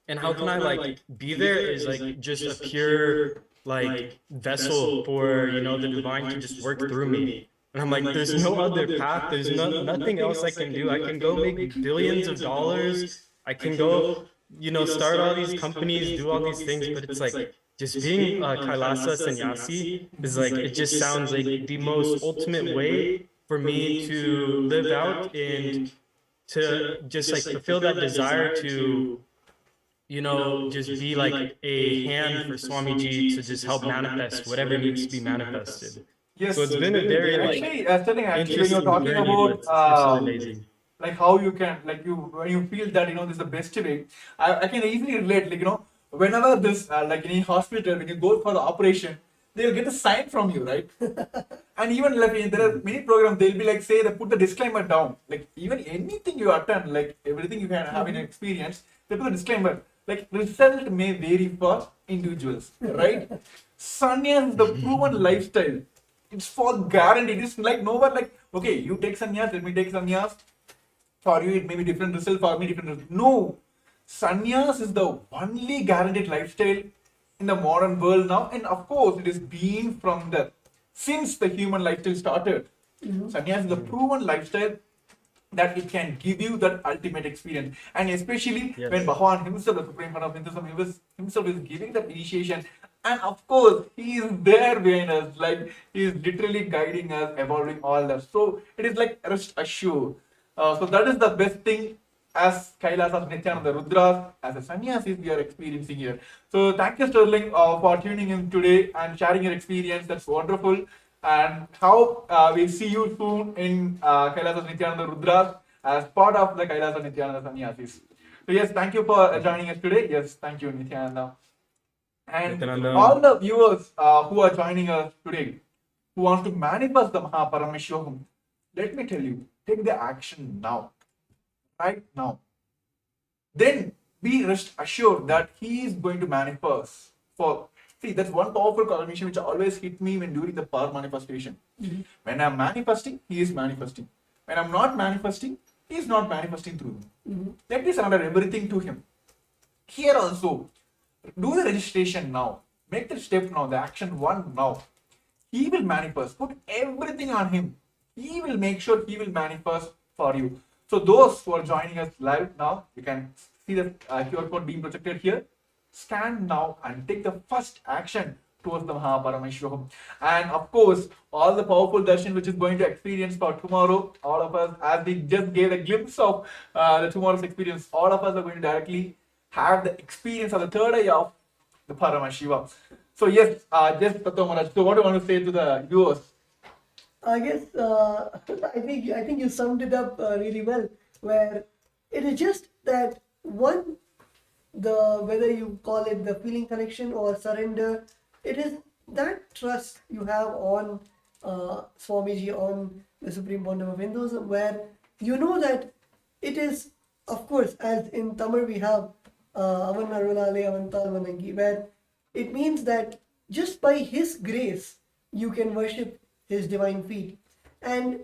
And how can I like be there as like just a pure like vessel for, you know, the divine to just work through me. And I'm like, there's no other path. There's nothing else I can do. I can go make billions of dollars. I can go, you know, start all these companies, do all these things. But it's like, just being Kailasa sannyasi is like, it just sounds like the most ultimate way for me to live out and to just like fulfill that desire to just be like a hand for Swamiji to just help manifest whatever needs to be manifested. Yes, So it's been a very actually, when you're interesting talking journey, about but it's absolutely amazing. like how you can, like you, when you feel that this is the best way, I can easily relate. Like whenever this like in a hospital, when you go for the operation, they'll get a sign from you, right? And even like there are many programs, they'll be like say they put the disclaimer down. Like even anything you attend, like everything you can have in experience, they put a disclaimer. Like result may vary for individuals, right? Sannyas is the proven lifestyle. It's for guaranteed. It's like nowhere like, okay, you take sannyas, let me take sannyas. For you, it may be different result, for me, different result. No. Sannyas is the only guaranteed lifestyle in the modern world now. And of course, it is been from the, since the human lifestyle started. Sannyas is the proven lifestyle that it can give you that ultimate experience. And especially when Bhagavan himself, the Supreme Lord of Hinduism, himself is giving that initiation. And of course, he is there behind us, like he is literally guiding us, evolving all that. So it is like rest assured. So that is the best thing as KAILASA, Nithyananda Rudras, as a sannyasis we are experiencing here. So thank you, Sterling, for tuning in today and sharing your experience. That's wonderful. And how we'll see you soon in KAILASA Nithyananda Rudras as part of the KAILASA Nithyananda Sannyasis. So yes, thank you for joining us today. Yes, thank you, Nithyananda. And all the viewers who are joining us today, who want to manifest the Paramashivoham, let me tell you, take the action now, right now. Then be rest assured that he is going to manifest. For see, that's one powerful confirmation which always hit me when during the power manifestation. When I'm manifesting, he is manifesting. When I'm not manifesting, he is not manifesting through me. Let me surrender everything to him. Here also, do the registration now. Make the step now, the action one now. He will manifest. Put everything on him. He will make sure he will manifest for you. So those who are joining us live now, you can see the QR code being projected here. Scan now and take the first action towards the Paramashivoham. And of course, all the powerful darshan which is going to experience for tomorrow, all of us, as we just gave a glimpse of the tomorrow's experience, all of us are going to directly have the experience of the third eye of the Paramashiva. So yes, just Tattva Maharaj, so what do you want to say to the viewers? I guess I think you summed it up really well. Where it is just that one, the whether you call it the feeling connection or surrender, it is that trust you have on Swamiji, on the Supreme Bondam of Hinduism, where you know that it is, of course, as in Tamil we have Avan Arunale Avantal Vanangi, where it means that just by his grace you can worship his divine feet. And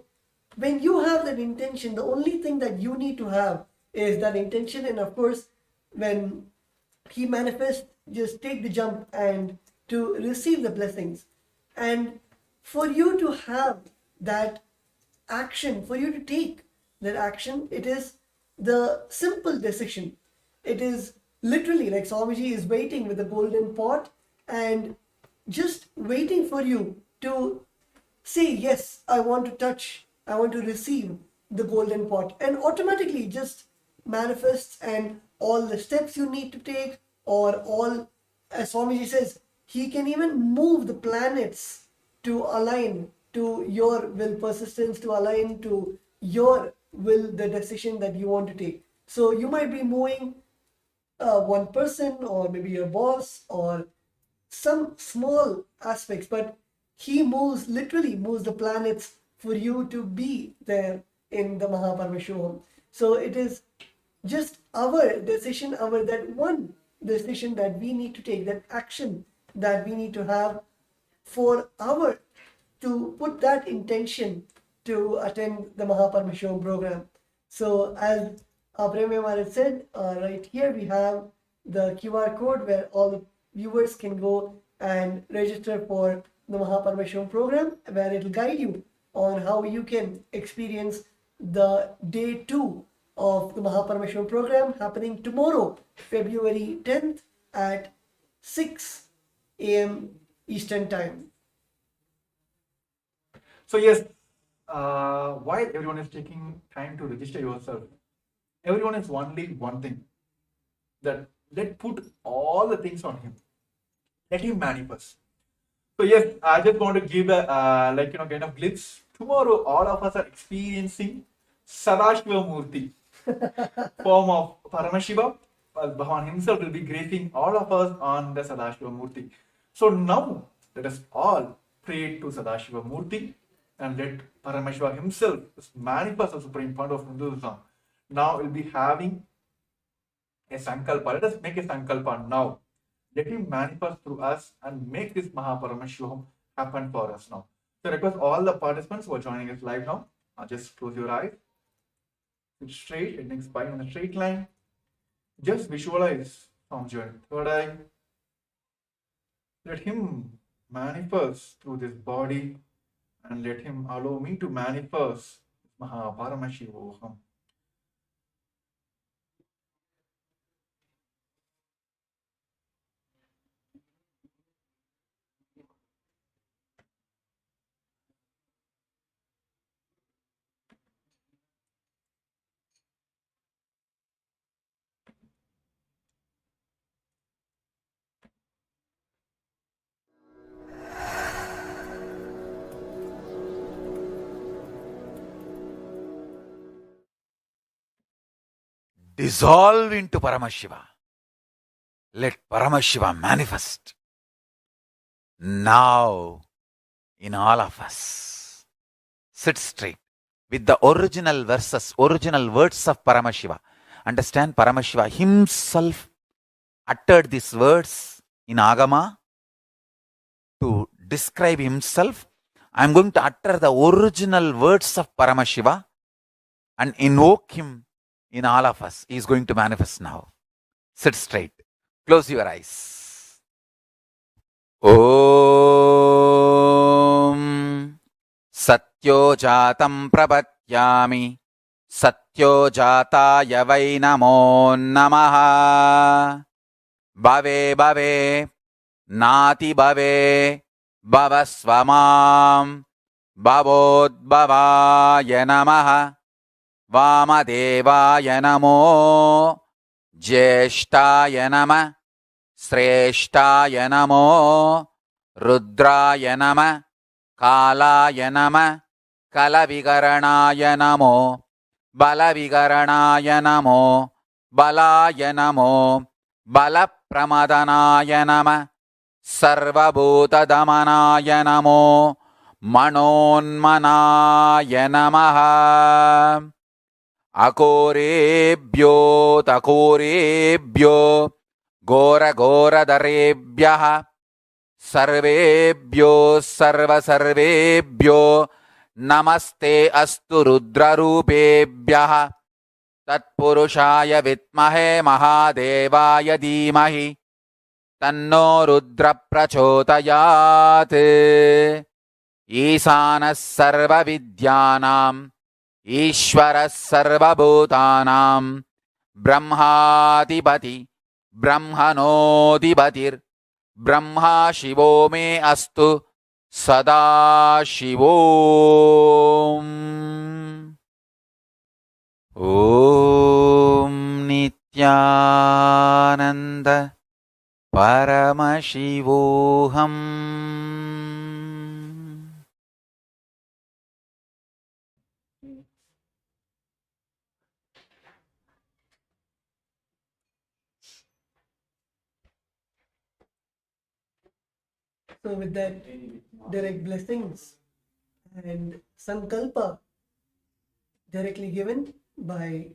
when you have that intention, the only thing that you need to have is that intention. And of course, when he manifests, just take the jump and to receive the blessings. And for you to have that action, for you to take that action, it is the simple decision. It is literally like Swamiji is waiting with a golden pot and just waiting for you to say, yes, I want to touch, I want to receive the golden pot, and automatically just manifests. And all the steps you need to take, or all, as Swamiji says, he can even move the planets to align to your will, persistence to align to your will, the decision that you want to take. So you might be moving one person, or maybe your boss, or some small aspects, but he moves, literally moves the planets for you to be there in the Paramashivoham. So it is just our decision, that one decision that we need to take, that action that we need to have for to put that intention to attend the Paramashivoham program. So as Premya Maharaj said, right here we have the QR code where all the viewers can go and register for the Paramashivoham program, where it will guide you on how you can experience the day 2 of the Paramashivoham program happening tomorrow, February 10th at 6 a.m. Eastern Time. So yes, while everyone is taking time to register yourself, everyone is only one thing, that Let put all the things on him. Let him manifest. So yes, I just want to give a kind of glimpse. Tomorrow, all of us are experiencing Sadashiva Murti, form of Paramashiva. Bhagavan himself will be gracing all of us on the Sadashiva Murti. So now, let us all pray to Sadashiva Murti and let Paramashiva himself manifest the supreme point of Hinduism. Now we'll be having a sankalpa. Let us make a sankalpa now. Let him manifest through us and make this Mahaparamashivoham happen for us now. So I request all the participants who are joining us live now, just close your eyes, sit straight, heading spine on a straight line. Just visualize from your third eye. Let him manifest through this body and let him allow me to manifest Mahaparamashivoham. Dissolve into Paramashiva. Let Paramashiva manifest now in all of us. Sit straight with the original verses, original words of Paramashiva. Understand, Paramashiva himself uttered these words in Agama to describe himself. I am going to utter the original words of Paramashiva and invoke him in all of us. He is going to manifest now. Sit straight. Close your eyes. Om Satyo Jatam Prapatyami Satyo Jataya Vai Namo Namaha Bhave Bhave Nati Bhave Bhavasvamam Bhavodbhavaya Namaha Vamadevaya Namo Jyeshtaya Nama Sreshtaya Namo Rudraya Nama Kalaya Nama Kalavigaranaya Namo Balavigaranaya Namo Balaya Namo Balapramadanaya Nama Sarvabhuta Damanaya Namo Manonmanaya Namaha Akorebhyo takorebhyo Gora Gora Darebhyaha Sarvebhyo Sarva Sarvebhyo Namaste Astu Rudra Rupebhyaha Tatpurushaya Vitmahe Mahadevaya Dhimahi Tanno Rudra Prachodayat Isanas Sarva Vidyanam Ishvaras Sarva Bhutanam Brahmadipati Brahmanodipatir Brahma Shivo me astu Sada Shivom. Om Nithyananda Paramashivoham. So with that direct blessings and sankalpa directly given by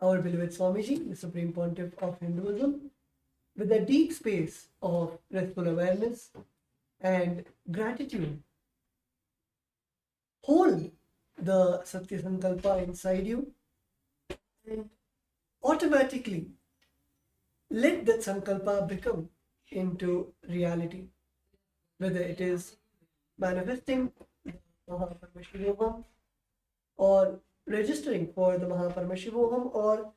our beloved Swamiji, the Supreme Pontiff of Hinduism, with a deep space of restful awareness and gratitude, hold the Satya Sankalpa inside you and automatically let that Sankalpa become into reality. Whether it is manifesting Mahaparamashivoham or registering for the Mahaparamashivoham or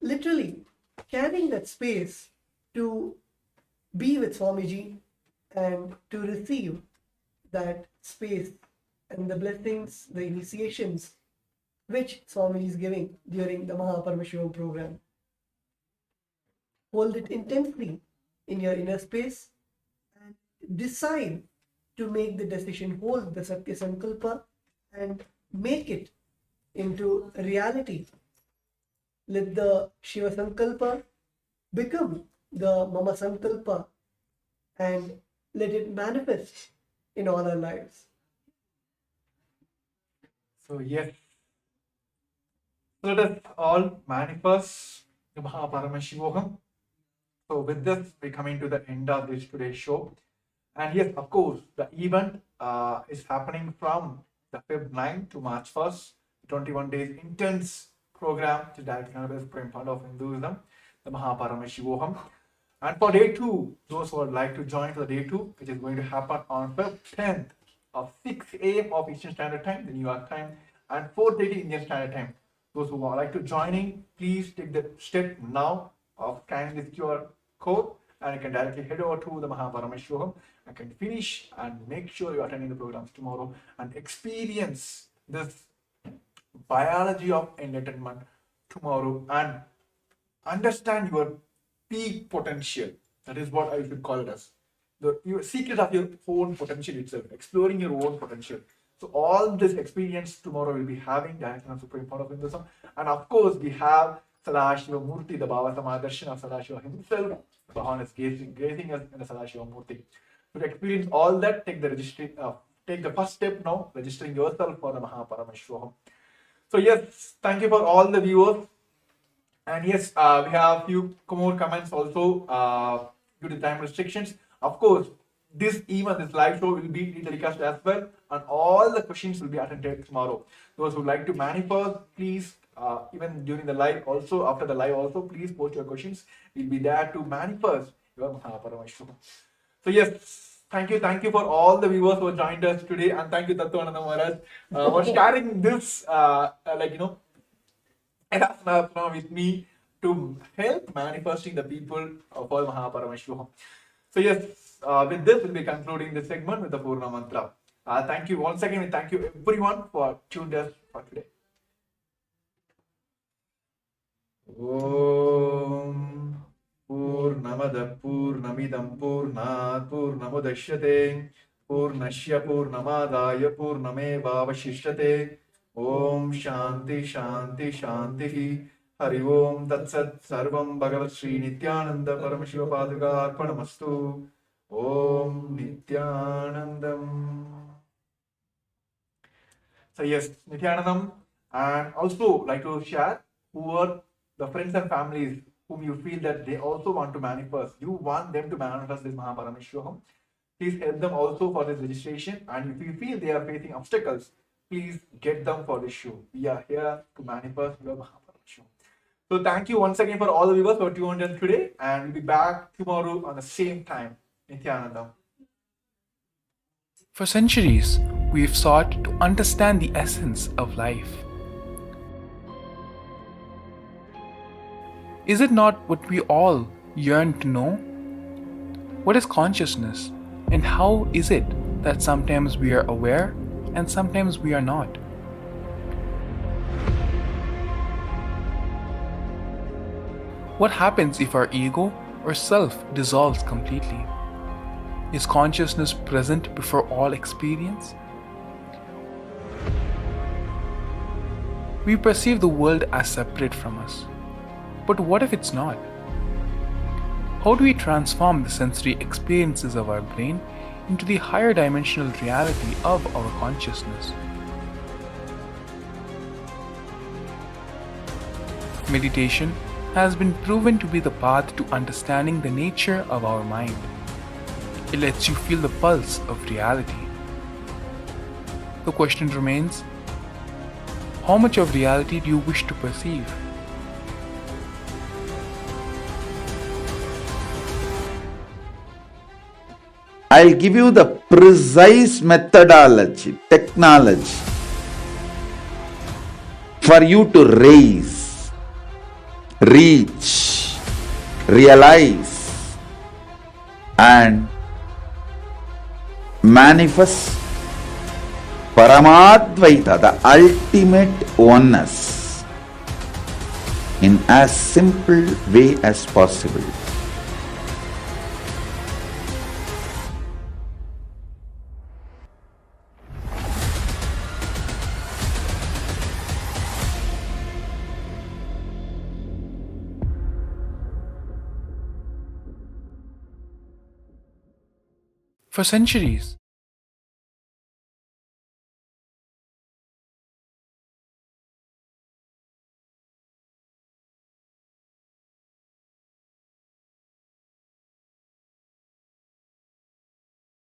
literally carrying that space to be with Swamiji and to receive that space and the blessings, the initiations which Swamiji is giving during the Mahaparamashivoham program. hold it intensely in your inner space, and decide to make the decision, hold the Satya Sankalpa and make it into reality. Let the Shiva Sankalpa become the Mama Sankalpa and let it manifest in all our lives. So yes, let us all manifest the Paramashivoham. So with this, we're coming to the end of this today's show. And yes, of course, the event is happening from the Feb 9 to March 1st, 21 days intense program to directly connect with part of Hinduism, the Paramashivoham. And for day 2, those who would like to join for the day 2, which is going to happen on Feb 10th of 6 a.m. of Eastern Standard Time, the New York time, and 4:30 Indian Standard Time. Those who would like to join in, please take the step now of scanning this QR code, and you can directly head over to the Paramashivoham and can finish and make sure you're attending the programs tomorrow and experience this biology of enlightenment tomorrow and understand your peak potential. That is what I should call it as. Your secret of your own potential itself, exploring your own potential. So all this experience tomorrow we'll be having directly on Supreme Part of Hinduism. And of course we have Sadashiva Murti, the Bhava Samadarshan of Sadashiva himself. Bhavan is gazing us in the Sadashiva Murti. To experience all that, take the first step now, registering yourself for the Paramashivoham. So yes, thank you for all the viewers. And yes, we have a few more comments also due to time restrictions. Of course, this live show will be telecast as well, and all the questions will be attended tomorrow. Those who like to manifest, please, even during the live also, after the live also, please post your questions. We'll be there to manifest your Paramashivoham. So yes, thank you for all the viewers who joined us today, and thank you Tattvananda Maharaj for sharing this, with me to help manifesting the people of all Paramashivoham. So yes, with this we'll be concluding this segment with the Purna Mantra. Thank you once again, and thank you everyone for tuned us for today. Om Purnamada Purnamidam Purnat Purnamudashyate Purnashya Purnamadaya Purnameva Vashishyate. Om Shanti Shanti Shanti. Hari Om Tat Sat Sarvam Bhagavat Sri Nithyananda Paramashiva Paduka Arpanamastu. Om Nithyanandam. So yes, Nithyanandam, and also like to share who are the friends and families whom you feel that they also want to manifest. You want them to manifest this Paramashivoham. Please help them also for this registration, and if you feel they are facing obstacles, please get them for this show. We are here to manifest your Paramashivoham. So thank you once again for all the viewers who are tuned in today, and we'll be back tomorrow on the same time. Nithyanandam. For centuries, we've sought to understand the essence of life. Is it not what we all yearn to know? What is consciousness, and how is it that sometimes we are aware and sometimes we are not? What happens if our ego or self dissolves completely? Is consciousness present before all experience? We perceive the world as separate from us. But what if it's not? How do we transform the sensory experiences of our brain into the higher dimensional reality of our consciousness? Meditation has been proven to be the path to understanding the nature of our mind. It lets you feel the pulse of reality. The question remains, how much of reality do you wish to perceive? I'll give you the precise methodology, technology for you to raise, reach, realize, and manifest Paramadvaita, the ultimate oneness. in as simple way as possible. For centuries,